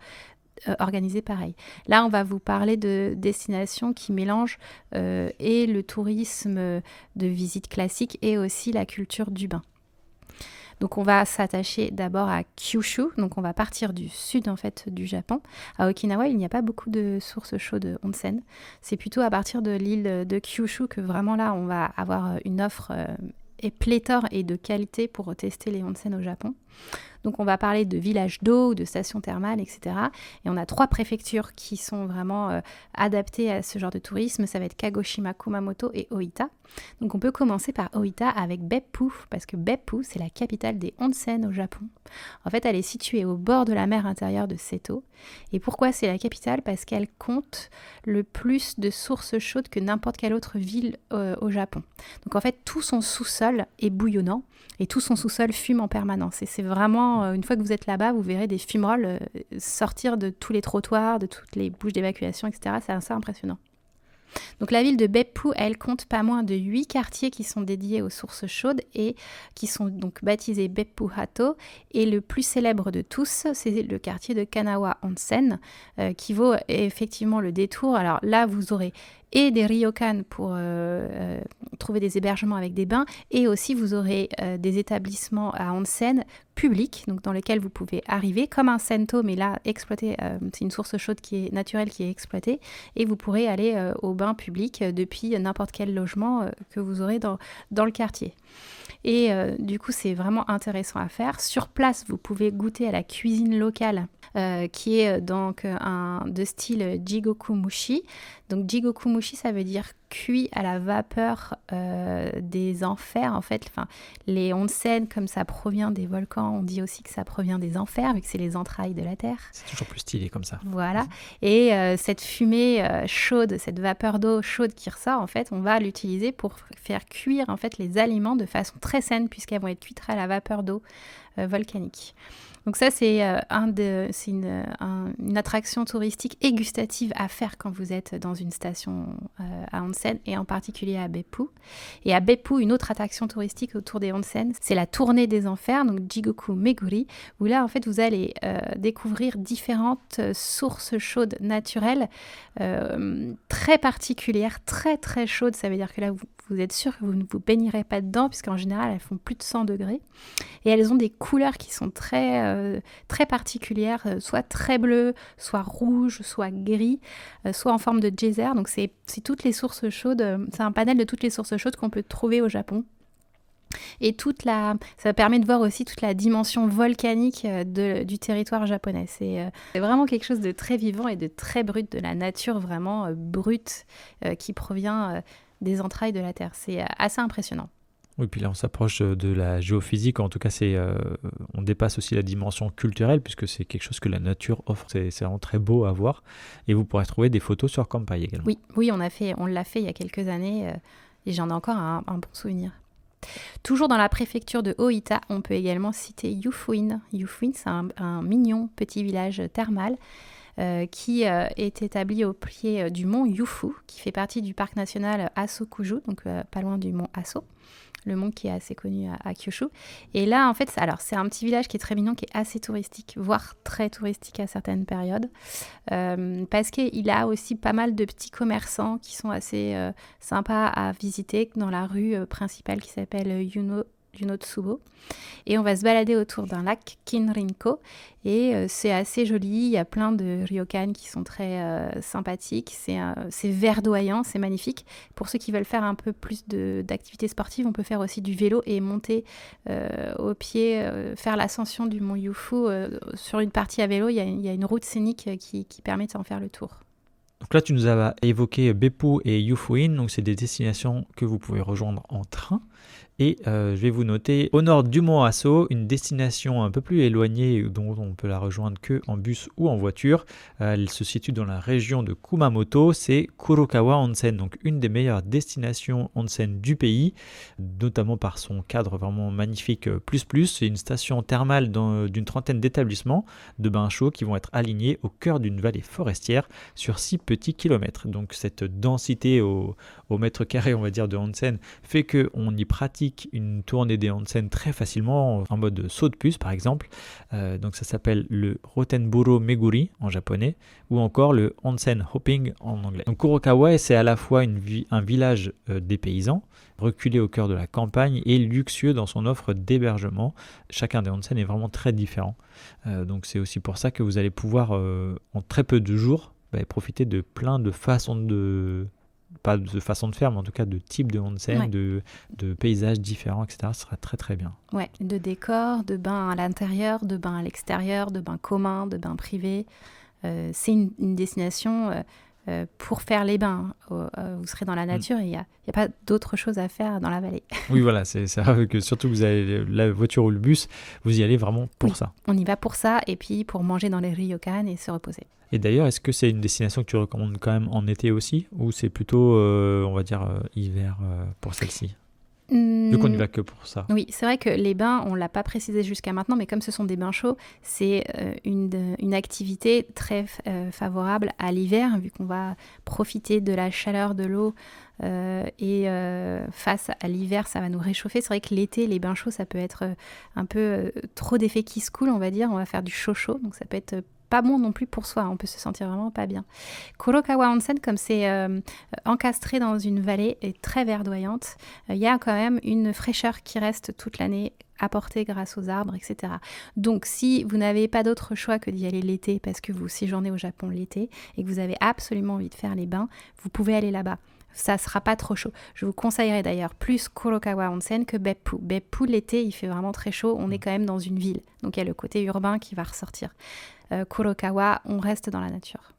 S2: organisé pareil. Là, on va vous parler de destinations qui mélangent et le tourisme de visite classique et aussi la culture du bain. Donc on va s'attacher d'abord à Kyushu, donc on va partir du sud en fait du Japon. À Okinawa, il n'y a pas beaucoup de sources chaudes onsen. C'est plutôt à partir de l'île de Kyushu que vraiment là on va avoir une offre et pléthore et de qualité pour tester les onsen au Japon. Donc on va parler de villages d'eau, de stations thermales, etc. Et on a 3 préfectures qui sont vraiment adaptées à ce genre de tourisme. Ça va être Kagoshima, Kumamoto et Oita. Donc on peut commencer par Oita avec Beppu, parce que Beppu, c'est la capitale des onsen au Japon. En fait, elle est située au bord de la mer intérieure de Seto. Et pourquoi c'est la capitale ? Parce qu'elle compte le plus de sources chaudes que n'importe quelle autre ville au Japon. Donc en fait, tout son sous-sol est bouillonnant et tout son sous-sol fume en permanence. Et c'est vraiment, une fois que vous êtes là-bas, vous verrez des fumerolles sortir de tous les trottoirs, de toutes les bouches d'évacuation, etc. C'est assez impressionnant. Donc la ville de Beppu, elle compte pas moins de 8 quartiers qui sont dédiés aux sources chaudes et qui sont donc baptisés Beppu Hato. Et le plus célèbre de tous, c'est le quartier de Kanawa Onsen, qui vaut effectivement le détour. Alors là, vous aurez et des ryokan pour trouver des hébergements avec des bains, et aussi vous aurez des établissements à onsen publics, donc dans lesquels vous pouvez arriver comme un sento, mais là exploité, c'est une source chaude qui est naturelle qui est exploitée, et vous pourrez aller au bain public depuis n'importe quel logement que vous aurez dans le quartier. Et du coup, c'est vraiment intéressant à faire. Sur place, vous pouvez goûter à la cuisine locale qui est donc de style Jigoku Mushi. Donc Jigoku Mushi, ça veut dire cuit à la vapeur des enfers. En fait, les onsen, comme ça provient des volcans, on dit aussi que ça provient des enfers, vu que c'est les entrailles de la terre.
S1: C'est toujours plus stylé comme ça.
S2: Voilà. Et cette fumée chaude, cette vapeur d'eau chaude qui ressort, en fait, on va l'utiliser pour faire cuire en fait les aliments de façon très saine, puisqu'elles vont être cuites à la vapeur d'eau volcanique. Donc ça, c'est une attraction touristique et gustative à faire quand vous êtes dans une station à onsen, et en particulier à Beppu. Et à Beppu, une autre attraction touristique autour des onsen, c'est la tournée des enfers, donc Jigoku Meguri, où là, en fait, vous allez découvrir différentes sources chaudes naturelles très particulières, très très chaudes. Ça veut dire que là, vous êtes sûr que vous ne vous baignerez pas dedans, puisqu'en général, elles font plus de 100 degrés. Et elles ont des couleurs qui sont très, très particulières, soit très bleues, soit rouges, soit gris, soit en forme de geyser. Donc c'est toutes les sources chaudes, c'est un panel de toutes les sources chaudes qu'on peut trouver au Japon. Et ça permet de voir aussi toute la dimension volcanique du territoire japonais. C'est vraiment quelque chose de très vivant et de très brut, de la nature vraiment brute qui provient des entrailles de la Terre. C'est assez impressionnant.
S1: Oui, puis là on s'approche de la géophysique, en tout cas on dépasse aussi la dimension culturelle, puisque c'est quelque chose que la nature offre, c'est vraiment très beau à voir, et vous pourrez trouver des photos sur Kanpai également.
S2: Oui, on l'a fait il y a quelques années, et j'en ai encore un bon souvenir. Toujours dans la préfecture de Oita, on peut également citer Yufuin. Yufuin, c'est un mignon petit village thermal qui est établi au pied du mont Yufu, qui fait partie du parc national Aso-Kuju, donc pas loin du mont Aso, le mont qui est assez connu à Kyushu. Et là, en fait, c'est un petit village qui est très mignon, qui est assez touristique, voire très touristique à certaines périodes, parce qu'il a aussi pas mal de petits commerçants qui sont assez sympas à visiter dans la rue principale qui s'appelle Yunotsubo. Et on va se balader autour d'un lac, Kinrinko, et c'est assez joli, il y a plein de ryokan qui sont très sympathiques, c'est verdoyant, c'est magnifique. Pour ceux qui veulent faire un peu plus d'activités sportives, on peut faire aussi du vélo et monter au pied, faire l'ascension du mont Yufu. Sur une partie à vélo, il y a une route scénique qui permet de s'en faire le tour.
S1: Donc là, tu nous as évoqué Beppu et Yufuin, donc c'est des destinations que vous pouvez rejoindre en train. Et je vais vous noter au nord du mont Aso, une destination un peu plus éloignée dont on peut la rejoindre que en bus ou en voiture. Elle se situe dans la région de Kumamoto, c'est Kurokawa Onsen, donc une des meilleures destinations onsen du pays, notamment par son cadre vraiment magnifique plus. C'est une station thermale d'une trentaine d'établissements de bains chauds qui vont être alignés au cœur d'une vallée forestière sur 6 petits kilomètres. Donc cette densité au mètre carré, on va dire, de onsen fait qu'on y pratique une tournée des onsen très facilement en mode saut de puce par exemple. Donc ça s'appelle le Rotenburo Meguri en japonais ou encore le onsen hopping en anglais. Donc Kurokawa, c'est à la fois un village des paysans reculé au cœur de la campagne et luxueux dans son offre d'hébergement. Chacun des onsen est vraiment très différent. Donc c'est aussi pour ça que vous allez pouvoir en très peu de jours profiter de plein de façons pas de façon de faire, mais en tout cas de types de onsen, de paysages différents, etc. Ce sera très très bien.
S2: Ouais, de décors, de bains à l'intérieur, de bains à l'extérieur, de bains communs, de bains privés. C'est une destination pour faire les bains. Vous serez dans la nature et il n'y a pas d'autre chose à faire dans la vallée.
S1: Oui, voilà, c'est vrai que surtout que vous avez la voiture ou le bus, vous y allez vraiment pour ça.
S2: On y va pour ça et puis pour manger dans les ryokan et se reposer.
S1: Et d'ailleurs, est-ce que c'est une destination que tu recommandes quand même en été aussi, ou c'est plutôt, on va dire, hiver pour celle-ci vu qu'on n'y va que pour ça.
S2: Oui, c'est vrai que les bains, on ne l'a pas précisé jusqu'à maintenant, mais comme ce sont des bains chauds, c'est une activité très favorable à l'hiver, vu qu'on va profiter de la chaleur de l'eau et face à l'hiver, ça va nous réchauffer. C'est vrai que l'été, les bains chauds, ça peut être un peu trop d'effet kiss cool, on va dire. On va faire du chaud, donc ça peut être pas bon non plus pour soi, on peut se sentir vraiment pas bien. Kurokawa Onsen, comme c'est encastré dans une vallée et très verdoyante, il y a quand même une fraîcheur qui reste toute l'année apportée grâce aux arbres, etc. Donc si vous n'avez pas d'autre choix que d'y aller l'été parce que vous séjournez au Japon l'été et que vous avez absolument envie de faire les bains, vous pouvez aller là-bas. Ça ne sera pas trop chaud. Je vous conseillerais d'ailleurs plus Kurokawa Onsen que Beppu. Beppu, l'été, il fait vraiment très chaud. On est quand même dans une ville. Donc il y a le côté urbain qui va ressortir. Kurokawa, on reste dans la nature.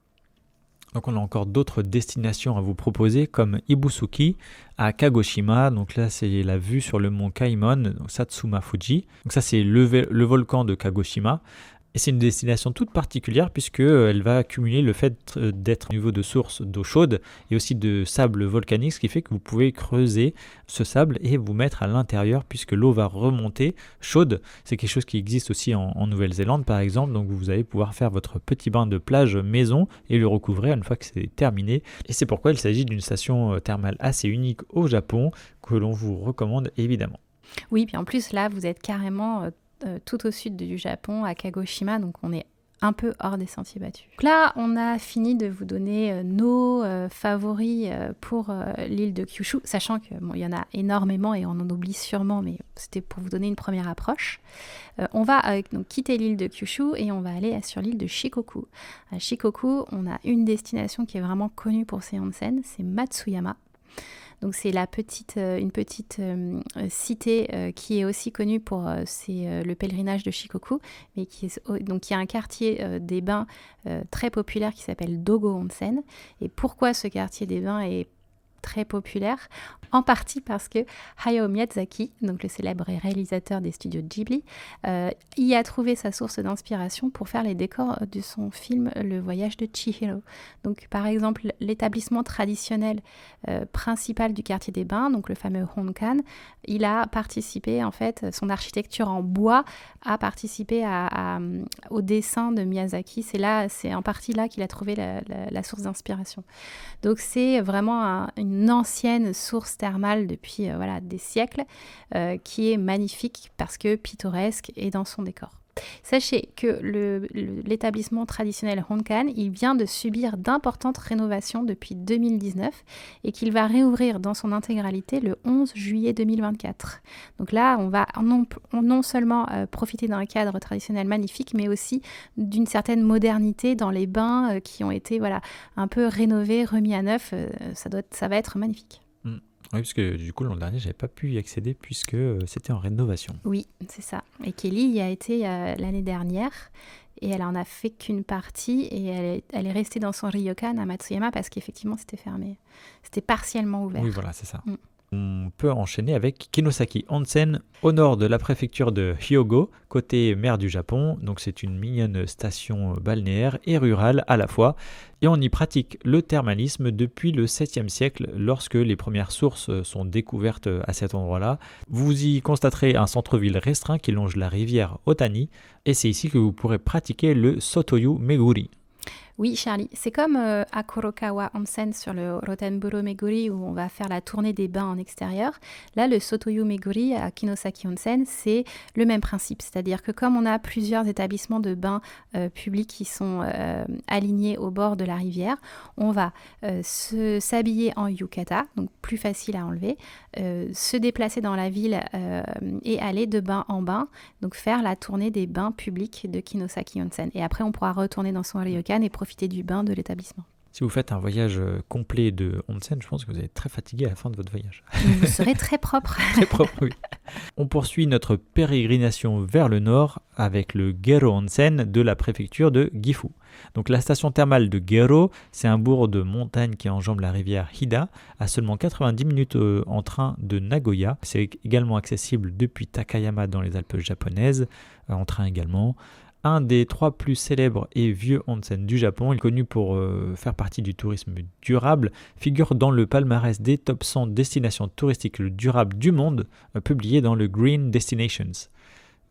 S1: Donc on a encore d'autres destinations à vous proposer comme Ibusuki à Kagoshima. Donc là c'est la vue sur le mont Kaimon, donc Satsuma Fuji. Donc ça c'est le volcan de Kagoshima. Et c'est une destination toute particulière puisqu'elle va accumuler le fait d'être au niveau de source d'eau chaude et aussi de sable volcanique, ce qui fait que vous pouvez creuser ce sable et vous mettre à l'intérieur puisque l'eau va remonter chaude. C'est quelque chose qui existe aussi en Nouvelle-Zélande par exemple, donc vous allez pouvoir faire votre petit bain de plage maison et le recouvrir une fois que c'est terminé. Et c'est pourquoi il s'agit d'une station thermale assez unique au Japon que l'on vous recommande évidemment.
S2: Oui, puis en plus là vous êtes carrément tout au sud du Japon, à Kagoshima, donc on est un peu hors des sentiers battus. Donc là, on a fini de vous donner nos favoris pour l'île de Kyushu, sachant qu'il y en a énormément et on en oublie sûrement, mais c'était pour vous donner une première approche. On va donc quitter l'île de Kyushu et on va aller sur l'île de Shikoku. À Shikoku, on a une destination qui est vraiment connue pour ses onsen, c'est Matsuyama. Donc c'est une petite cité qui est aussi connue pour le pèlerinage de Shikoku, mais qui est un quartier des bains très populaire qui s'appelle Dogo Onsen. Et pourquoi ce quartier des bains est très populaire, en partie parce que Hayao Miyazaki, donc le célèbre réalisateur des studios Ghibli, y a trouvé sa source d'inspiration pour faire les décors de son film Le Voyage de Chihiro. Donc par exemple, l'établissement traditionnel principal du quartier des bains, donc le fameux Honkan, il a participé, en fait, son architecture en bois a participé au dessin de Miyazaki. C'est en partie là qu'il a trouvé la source d'inspiration. Donc c'est vraiment une ancienne source thermale depuis des siècles qui est magnifique parce que pittoresque et dans son décor. Sachez que l'établissement traditionnel Honkan, il vient de subir d'importantes rénovations depuis 2019 et qu'il va réouvrir dans son intégralité le 11 juillet 2024. Donc là, on va non seulement profiter d'un cadre traditionnel magnifique, mais aussi d'une certaine modernité dans les bains qui ont été un peu rénovés, remis à neuf. Ça va être magnifique.
S1: Oui, parce que du coup, l'an dernier, j'avais pas pu y accéder puisque c'était en rénovation.
S2: Oui, c'est ça. Et Kelly y a été l'année dernière et elle en a fait qu'une partie et elle est restée dans son ryokan à Matsuyama parce qu'effectivement, c'était fermé. C'était partiellement ouvert.
S1: Oui, voilà, c'est ça. On peut enchaîner avec Kinosaki Onsen, au nord de la préfecture de Hyogo, côté mer du Japon. Donc c'est une mignonne station balnéaire et rurale à la fois. Et on y pratique le thermalisme depuis le 7e siècle, lorsque les premières sources sont découvertes à cet endroit-là. Vous y constaterez un centre-ville restreint qui longe la rivière Otani. Et c'est ici que vous pourrez pratiquer le Sotoyu Meguri.
S2: Oui, Charlie, c'est comme à Kurokawa Onsen sur le Rotenburo Meguri où on va faire la tournée des bains en extérieur. Là, le Sotoyu Meguri à Kinosaki Onsen, c'est le même principe. C'est-à-dire que comme on a plusieurs établissements de bains publics qui sont alignés au bord de la rivière, on va s'habiller en yukata, donc plus facile à enlever, se déplacer dans la ville et aller de bain en bain, donc faire la tournée des bains publics de Kinosaki Onsen. Et après, on pourra retourner dans son ryokan et profiter du bain de l'établissement.
S1: Si vous faites un voyage complet de onsen, je pense que vous allez être très fatigué à la fin de votre voyage.
S2: Vous serez très propre.
S1: Très propre, oui. On poursuit notre pérégrination vers le nord avec le Gero Onsen de la préfecture de Gifu. Donc la station thermale de Gero, c'est un bourg de montagne qui enjambe la rivière Hida à seulement 90 minutes en train de Nagoya. C'est également accessible depuis Takayama dans les Alpes japonaises, en train également. Un des 3 plus célèbres et vieux onsen du Japon, il est connu pour faire partie du tourisme durable, figure dans le palmarès des top 100 destinations touristiques durables du monde, publié dans le Green Destinations.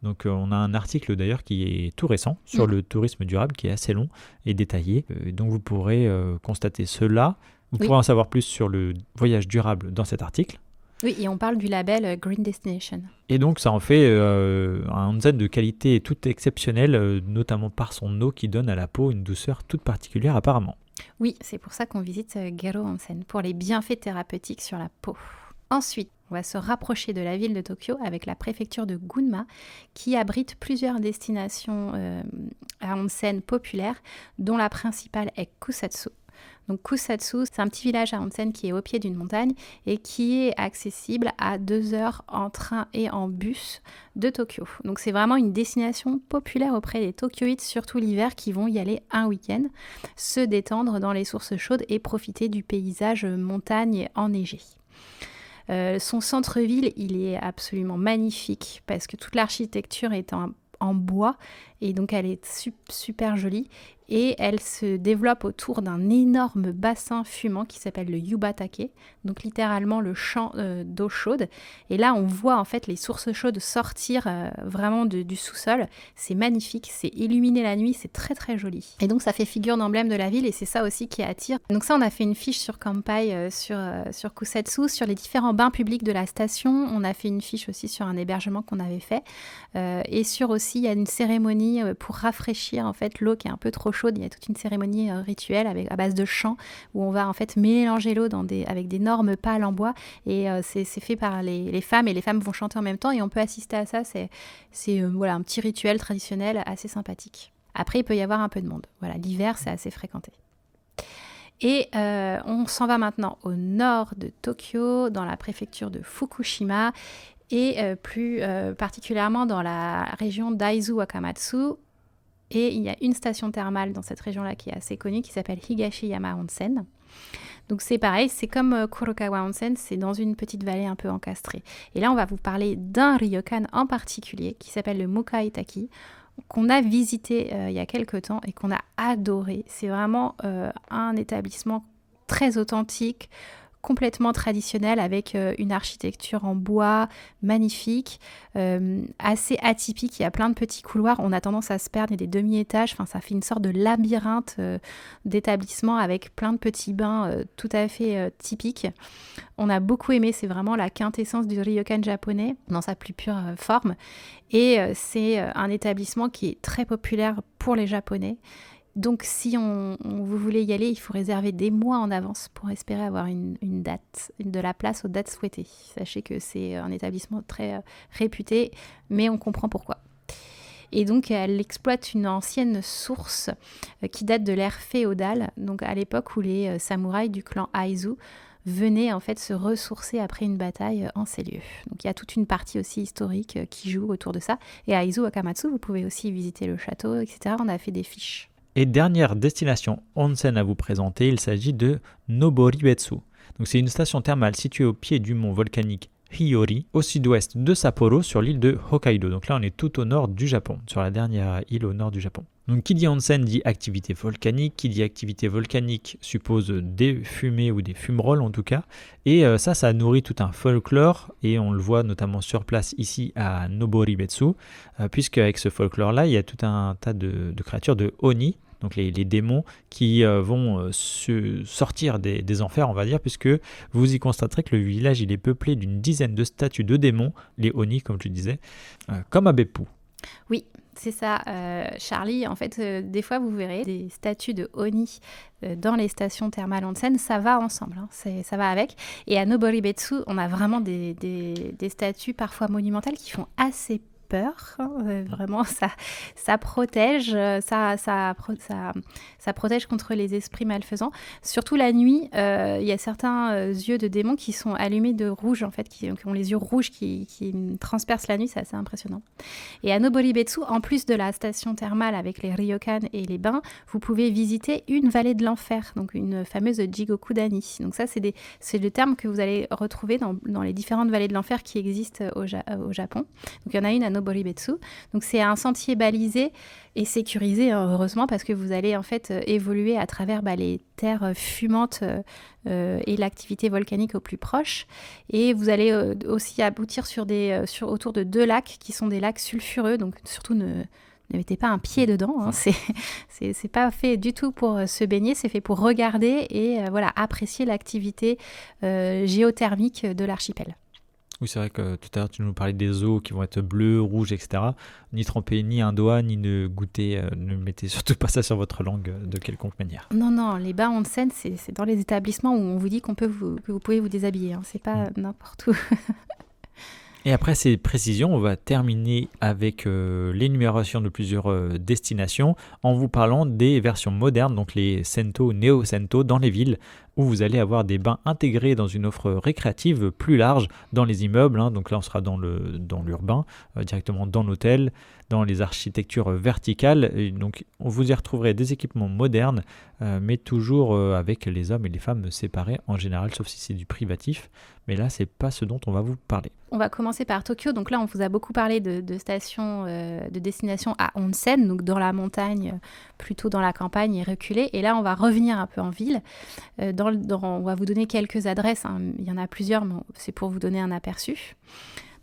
S1: Donc on a un article d'ailleurs qui est tout récent sur le tourisme durable, qui est assez long et détaillé. Donc vous pourrez constater cela. Vous pourrez en savoir plus sur le voyage durable dans cet article.
S2: Oui, et on parle du label Green Destination.
S1: Et donc ça en fait un onsen de qualité toute exceptionnelle, notamment par son eau qui donne à la peau une douceur toute particulière apparemment.
S2: Oui, c'est pour ça qu'on visite Gero Onsen, pour les bienfaits thérapeutiques sur la peau. Ensuite, on va se rapprocher de la ville de Tokyo avec la préfecture de Gunma qui abrite plusieurs destinations à onsen populaires, dont la principale est Kusatsu. Donc Kusatsu, c'est un petit village à onsen qui est au pied d'une montagne et qui est accessible à 2 heures en train et en bus de Tokyo. Donc c'est vraiment une destination populaire auprès des Tokyoïtes, surtout l'hiver, qui vont y aller un week-end, se détendre dans les sources chaudes et profiter du paysage montagne enneigé. Son centre-ville, il est absolument magnifique parce que toute l'architecture est en bois et donc elle est super jolie et elle se développe autour d'un énorme bassin fumant qui s'appelle le Yubatake, donc littéralement le champ d'eau chaude. Et là on voit en fait les sources chaudes sortir vraiment du sous-sol. C'est magnifique, c'est illuminé la nuit, c'est très joli. Et donc ça fait figure d'emblème de la ville et c'est ça aussi qui attire. Donc ça, on a fait une fiche sur Kanpai sur Kusatsu, sur les différents bains publics de la station. On a fait une fiche aussi sur un hébergement qu'on avait fait et sur aussi il y a une cérémonie pour rafraîchir en fait l'eau qui est un peu trop chaude. Il y a toute une cérémonie rituelle à base de chants où on va en fait mélanger l'eau avec d'énormes pales en bois et c'est fait par les femmes et les femmes vont chanter en même temps et on peut assister à ça. C'est un petit rituel traditionnel assez sympathique. Après, il peut y avoir un peu de monde. Voilà, l'hiver, c'est assez fréquenté. Et on s'en va maintenant au nord de Tokyo, dans la préfecture de Fukushima et plus particulièrement dans la région d'Aizu-Wakamatsu. Et il y a une station thermale dans cette région-là qui est assez connue, qui s'appelle Higashiyama Onsen. Donc c'est pareil, c'est comme Kurokawa Onsen, c'est dans une petite vallée un peu encastrée. Et là, on va vous parler d'un ryokan en particulier qui s'appelle le Mukaitaki, qu'on a visité il y a quelques temps et qu'on a adoré. C'est vraiment un établissement très authentique, complètement traditionnel, avec une architecture en bois magnifique, assez atypique. Il y a plein de petits couloirs, on a tendance à se perdre, il y a des demi-étages, enfin, ça fait une sorte de labyrinthe d'établissement avec plein de petits bains tout à fait typiques. On a beaucoup aimé, c'est vraiment la quintessence du ryokan japonais dans sa plus pure forme. Et c'est un établissement qui est très populaire pour les Japonais. Donc si vous voulez y aller, il faut réserver des mois en avance pour espérer avoir une date, de la place aux dates souhaitées. Sachez que c'est un établissement très réputé, mais on comprend pourquoi. Et donc elle exploite une ancienne source qui date de l'ère féodale, donc à l'époque où les samouraïs du clan Aizu venaient en fait se ressourcer après une bataille en ces lieux. Donc il y a toute une partie aussi historique qui joue autour de ça. Et à Aizu Wakamatsu, vous pouvez aussi visiter le château, etc. On a fait des fiches.
S1: Et dernière destination onsen à vous présenter, il s'agit de Noboribetsu. Donc c'est une station thermale située au pied du mont volcanique Hiyori, au sud-ouest de Sapporo, sur l'île de Hokkaido. Donc là, on est tout au nord du Japon, sur la dernière île au nord du Japon. Donc qui dit onsen dit activité volcanique, qui dit activité volcanique suppose des fumées ou des fumerolles en tout cas, et ça nourrit tout un folklore, et on le voit notamment sur place ici à Noboribetsu, puisque avec ce folklore-là, il y a tout un tas de créatures de Oni, donc les démons qui vont sortir des enfers, on va dire, puisque vous y constaterez que le village il est peuplé d'une dizaine de statues de démons, les Oni comme je disais, comme à Beppu.
S2: Oui, c'est ça, Charlie. En fait, des fois, vous verrez des statues de Oni dans les stations thermales onsen. Ça va ensemble, hein, ça va avec. Et à Noboribetsu, on a vraiment des statues parfois monumentales qui font assez peur, vraiment ça protège, ça protège contre les esprits malfaisants. Surtout la nuit, il y a certains yeux de démons qui sont allumés de rouge en fait, qui ont les yeux rouges qui transpercent la nuit, c'est assez impressionnant. Et à Noboribetsu, en plus de la station thermale avec les ryokan et les bains, vous pouvez visiter une vallée de l'enfer, donc une fameuse Jigokudani. Donc ça c'est le terme que vous allez retrouver dans les différentes vallées de l'enfer qui existent au Japon. Donc il y en a une à Noboribetsu. Donc c'est un sentier balisé et sécurisé, hein, heureusement, parce que vous allez en fait évoluer à travers les terres fumantes et l'activité volcanique au plus proche. Et vous allez aussi aboutir autour de 2 lacs qui sont des lacs sulfureux. Donc surtout ne mettez pas un pied dedans. Hein. C'est pas fait du tout pour se baigner, c'est fait pour regarder et apprécier l'activité géothermique de l'archipel.
S1: Oui, c'est vrai que tout à l'heure, tu nous parlais des eaux qui vont être bleues, rouges, etc. Ni tremper ni un doigt, ni ne goûter, ne mettez surtout pas ça sur votre langue de quelconque manière.
S2: Non, les bains onsen, c'est dans les établissements où on vous dit que vous pouvez vous déshabiller. Hein. C'est pas n'importe où.
S1: Et après ces précisions, on va terminer avec l'énumération de plusieurs destinations en vous parlant des versions modernes, donc les Sento, Neo-Sento dans les villes, où vous allez avoir des bains intégrés dans une offre récréative plus large dans les immeubles. Hein. Donc là, on sera dans l'urbain, directement dans l'hôtel, dans les architectures verticales. Et donc, vous y retrouverez des équipements modernes, mais toujours avec les hommes et les femmes séparés en général, sauf si c'est du privatif. Mais là, c'est pas ce dont on va vous parler.
S2: On va commencer par Tokyo. Donc là, on vous a beaucoup parlé de stations, de destinations à onsen, donc dans la montagne, plutôt dans la campagne et reculé. Et là, on va revenir un peu en ville. On va vous donner quelques adresses. Hein. Il y en a plusieurs, mais c'est pour vous donner un aperçu.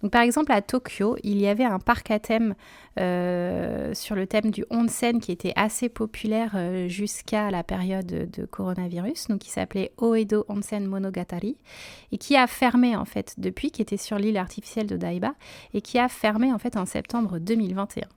S2: Donc, par exemple, à Tokyo, il y avait un parc à thème sur le thème du onsen qui était assez populaire jusqu'à la période de coronavirus, donc qui s'appelait Oedo Onsen Monogatari, et qui a fermé en fait depuis, qui était sur l'île artificielle de Daiba, et qui a fermé en fait en septembre 2021.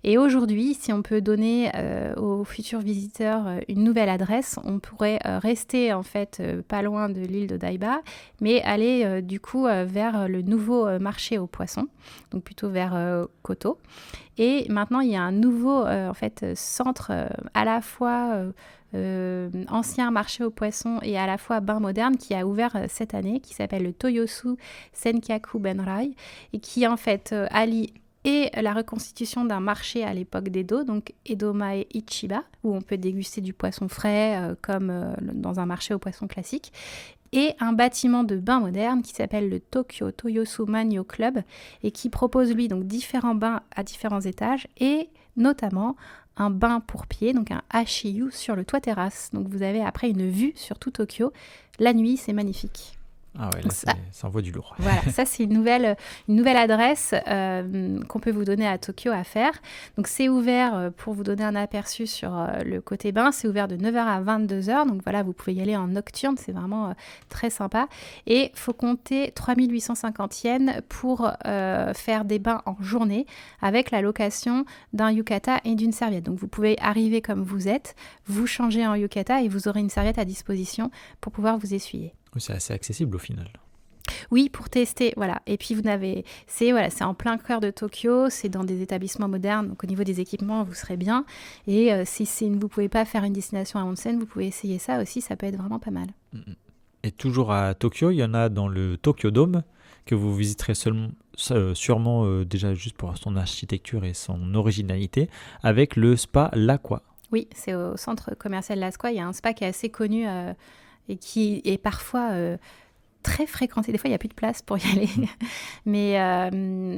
S2: Et aujourd'hui, si on peut donner aux futurs visiteurs une nouvelle adresse, on pourrait rester en fait pas loin de l'île de Daiba, mais aller du coup vers le nouveau marché aux poissons, donc plutôt vers Koto. Et maintenant, il y a un nouveau en fait centre à la fois ancien marché aux poissons et à la fois bain moderne qui a ouvert cette année, qui s'appelle le Toyosu Senkaku Benrai, et qui en fait allie et la reconstitution d'un marché à l'époque d'Edo, donc Edomae Ichiba, où on peut déguster du poisson frais comme dans un marché au poisson classique, et un bâtiment de bain moderne qui s'appelle le Tokyo Toyosu Manyo Club et qui propose lui donc différents bains à différents étages et notamment un bain pour pieds, donc un Hashiyu sur le toit terrasse. Donc vous avez après une vue sur tout Tokyo. La nuit, c'est magnifique.
S1: Ah ouais, là, ça envoie du lourd.
S2: Voilà, ça c'est une nouvelle adresse qu'on peut vous donner à Tokyo à faire. Donc c'est ouvert, pour vous donner un aperçu sur le côté bain, c'est ouvert de 9h à 22h. Donc voilà, vous pouvez y aller en nocturne, c'est vraiment très sympa. Et il faut compter 3850 yens pour faire des bains en journée avec la location d'un yukata et d'une serviette. Donc vous pouvez arriver comme vous êtes, vous changer en yukata et vous aurez une serviette à disposition pour pouvoir vous essuyer.
S1: C'est assez accessible au final.
S2: Oui, pour tester, voilà. Et puis c'est en plein cœur de Tokyo, c'est dans des établissements modernes, donc au niveau des équipements, vous serez bien. Et si vous ne pouvez pas faire une destination à onsen, vous pouvez essayer ça aussi, ça peut être vraiment pas mal.
S1: Et toujours à Tokyo, il y en a dans le Tokyo Dome, que vous visiterez sûrement déjà juste pour son architecture et son originalité, avec le spa L'Aqua.
S2: Oui, c'est au centre commercial L'Aqua, il y a un spa qui est assez connu et qui est parfois très fréquenté. Des fois, il n'y a plus de place pour y aller. Mais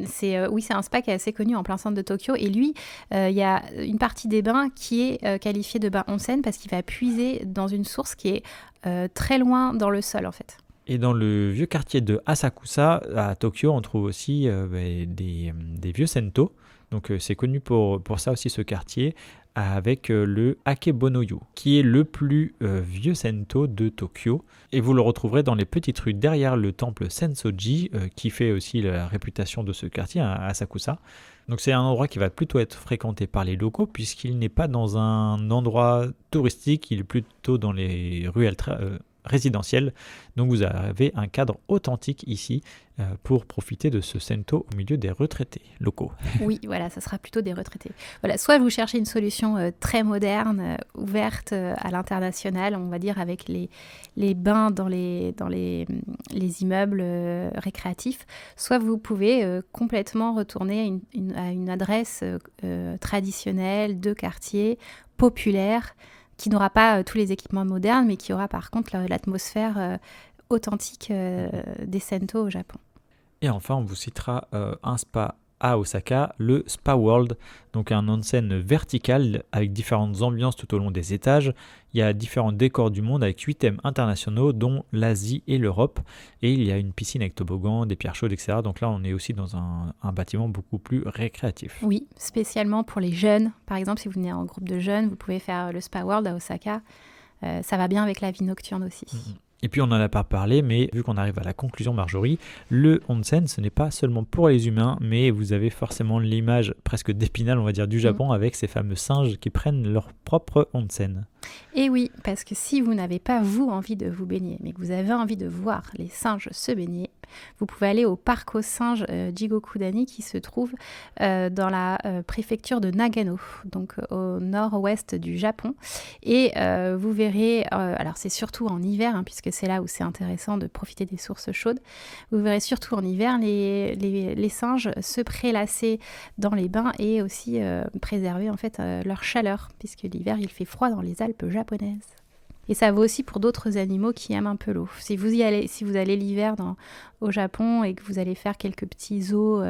S2: c'est un spa qui est assez connu en plein centre de Tokyo. Et lui, il y a une partie des bains qui est qualifiée de bain onsen parce qu'il va puiser dans une source qui est très loin dans le sol, en fait.
S1: Et dans le vieux quartier de Asakusa, à Tokyo, on trouve aussi des vieux sento. Donc c'est connu pour ça aussi, ce quartier, avec le Akebonoyu, qui est le plus vieux sento de Tokyo. Et vous le retrouverez dans les petites rues derrière le temple Sensoji, qui fait aussi la réputation de ce quartier, à Asakusa. Donc c'est un endroit qui va plutôt être fréquenté par les locaux, puisqu'il n'est pas dans un endroit touristique, il est plutôt dans les rues résidentielles. Donc vous avez un cadre authentique ici pour profiter de ce sento au milieu des retraités locaux. Oui,
S2: voilà, ça sera plutôt des retraités. Voilà, soit vous cherchez une solution très moderne, ouverte à l'international, on va dire avec les bains dans les immeubles récréatifs, soit vous pouvez complètement retourner à une adresse traditionnelle de quartier, populaire, qui n'aura pas tous les équipements modernes, mais qui aura par contre l'atmosphère authentique des sento au Japon.
S1: Et enfin, on vous citera un spa à Osaka, le Spa World, donc un onsen vertical avec différentes ambiances tout au long des étages. Il y a différents décors du monde avec 8 thèmes internationaux, dont l'Asie et l'Europe. Et il y a une piscine avec toboggan, des pierres chaudes, etc. Donc là, on est aussi dans un bâtiment beaucoup plus récréatif.
S2: Oui, spécialement pour les jeunes. Par exemple, si vous venez en groupe de jeunes, vous pouvez faire le Spa World à Osaka. Ça va bien avec la vie nocturne aussi.
S1: Et puis on n'en a pas parlé, mais vu qu'on arrive à la conclusion, Marjorie, le onsen, ce n'est pas seulement pour les humains, mais vous avez forcément l'image presque d'Épinal, on va dire, du Japon, avec ces fameux singes qui prennent leur propre onsen.
S2: Et oui, parce que si vous n'avez pas, vous, envie de vous baigner, mais que vous avez envie de voir les singes se baigner, vous pouvez aller au parc aux singes Jigokudani qui se trouve dans la préfecture de Nagano, donc au nord-ouest du Japon. Et vous verrez, alors c'est surtout en hiver, puisque c'est là où c'est intéressant de profiter des sources chaudes, vous verrez surtout en hiver les singes se prélasser dans les bains et aussi préserver en fait leur chaleur, puisque l'hiver il fait froid dans les Alpes japonaises. Et ça vaut aussi pour d'autres animaux qui aiment un peu l'eau. Si vous allez l'hiver au Japon et que vous allez faire quelques petits zoos,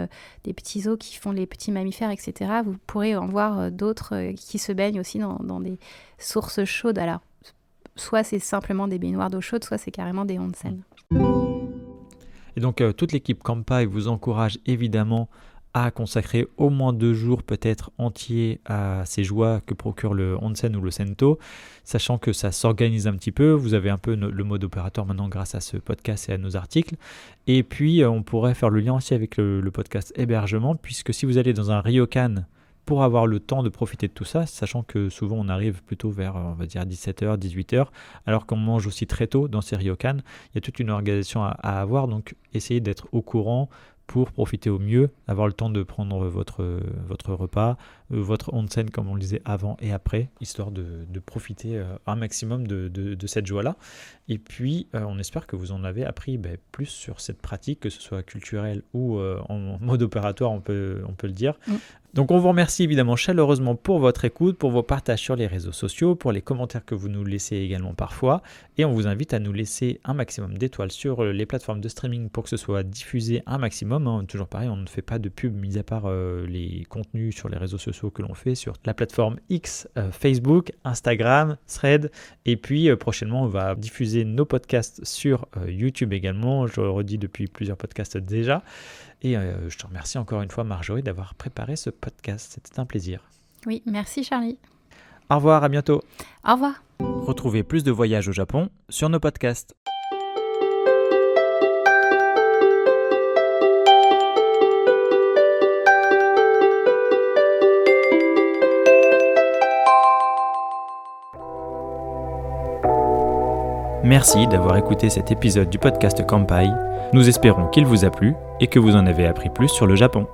S2: des petits zoos qui font les petits mammifères, etc., vous pourrez en voir d'autres qui se baignent aussi dans des sources chaudes. Alors, soit c'est simplement des baignoires d'eau chaude, soit c'est carrément des onsen.
S1: Et donc, toute l'équipe Kampai vous encourage évidemment à consacrer au moins 2 jours peut-être entiers à ces joies que procure le onsen ou le sento, sachant que ça s'organise un petit peu. Vous avez un peu le mode opérateur maintenant grâce à ce podcast et à nos articles. Et puis on pourrait faire le lien aussi avec le podcast hébergement, puisque si vous allez dans un ryokan pour avoir le temps de profiter de tout ça, sachant que souvent on arrive plutôt vers, on va dire 17h, 18h, alors qu'on mange aussi très tôt dans ces ryokan. Il y a toute une organisation à avoir, donc essayez d'être au courant pour profiter au mieux, avoir le temps de prendre votre repas, votre onsen comme on le disait avant et après, histoire de profiter un maximum de cette joie-là. Et puis, on espère que vous en avez appris plus sur cette pratique, que ce soit culturelle ou en mode opératoire, on peut le dire. Donc on vous remercie évidemment chaleureusement pour votre écoute, pour vos partages sur les réseaux sociaux, pour les commentaires que vous nous laissez également parfois. Et on vous invite à nous laisser un maximum d'étoiles sur les plateformes de streaming pour que ce soit diffusé un maximum. Toujours pareil, on ne fait pas de pub, mis à part les contenus sur les réseaux sociaux que l'on fait sur la plateforme X, Facebook, Instagram, Thread. Et puis prochainement, on va diffuser nos podcasts sur YouTube également. Je le redis depuis plusieurs podcasts déjà. Et je te remercie encore une fois, Marjorie, d'avoir préparé ce podcast. C'était un plaisir.
S2: Oui, merci Charlie.
S1: Au revoir, à bientôt.
S2: Au revoir.
S1: Retrouvez plus de voyages au Japon sur nos podcasts. Merci d'avoir écouté cet épisode du podcast Kanpai. Nous espérons qu'il vous a plu et que vous en avez appris plus sur le Japon.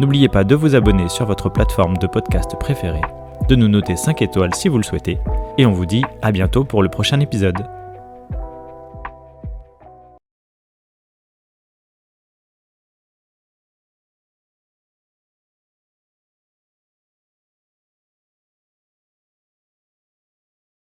S1: N'oubliez pas de vous abonner sur votre plateforme de podcast préférée, de nous noter 5 étoiles si vous le souhaitez, et on vous dit à bientôt pour le prochain épisode.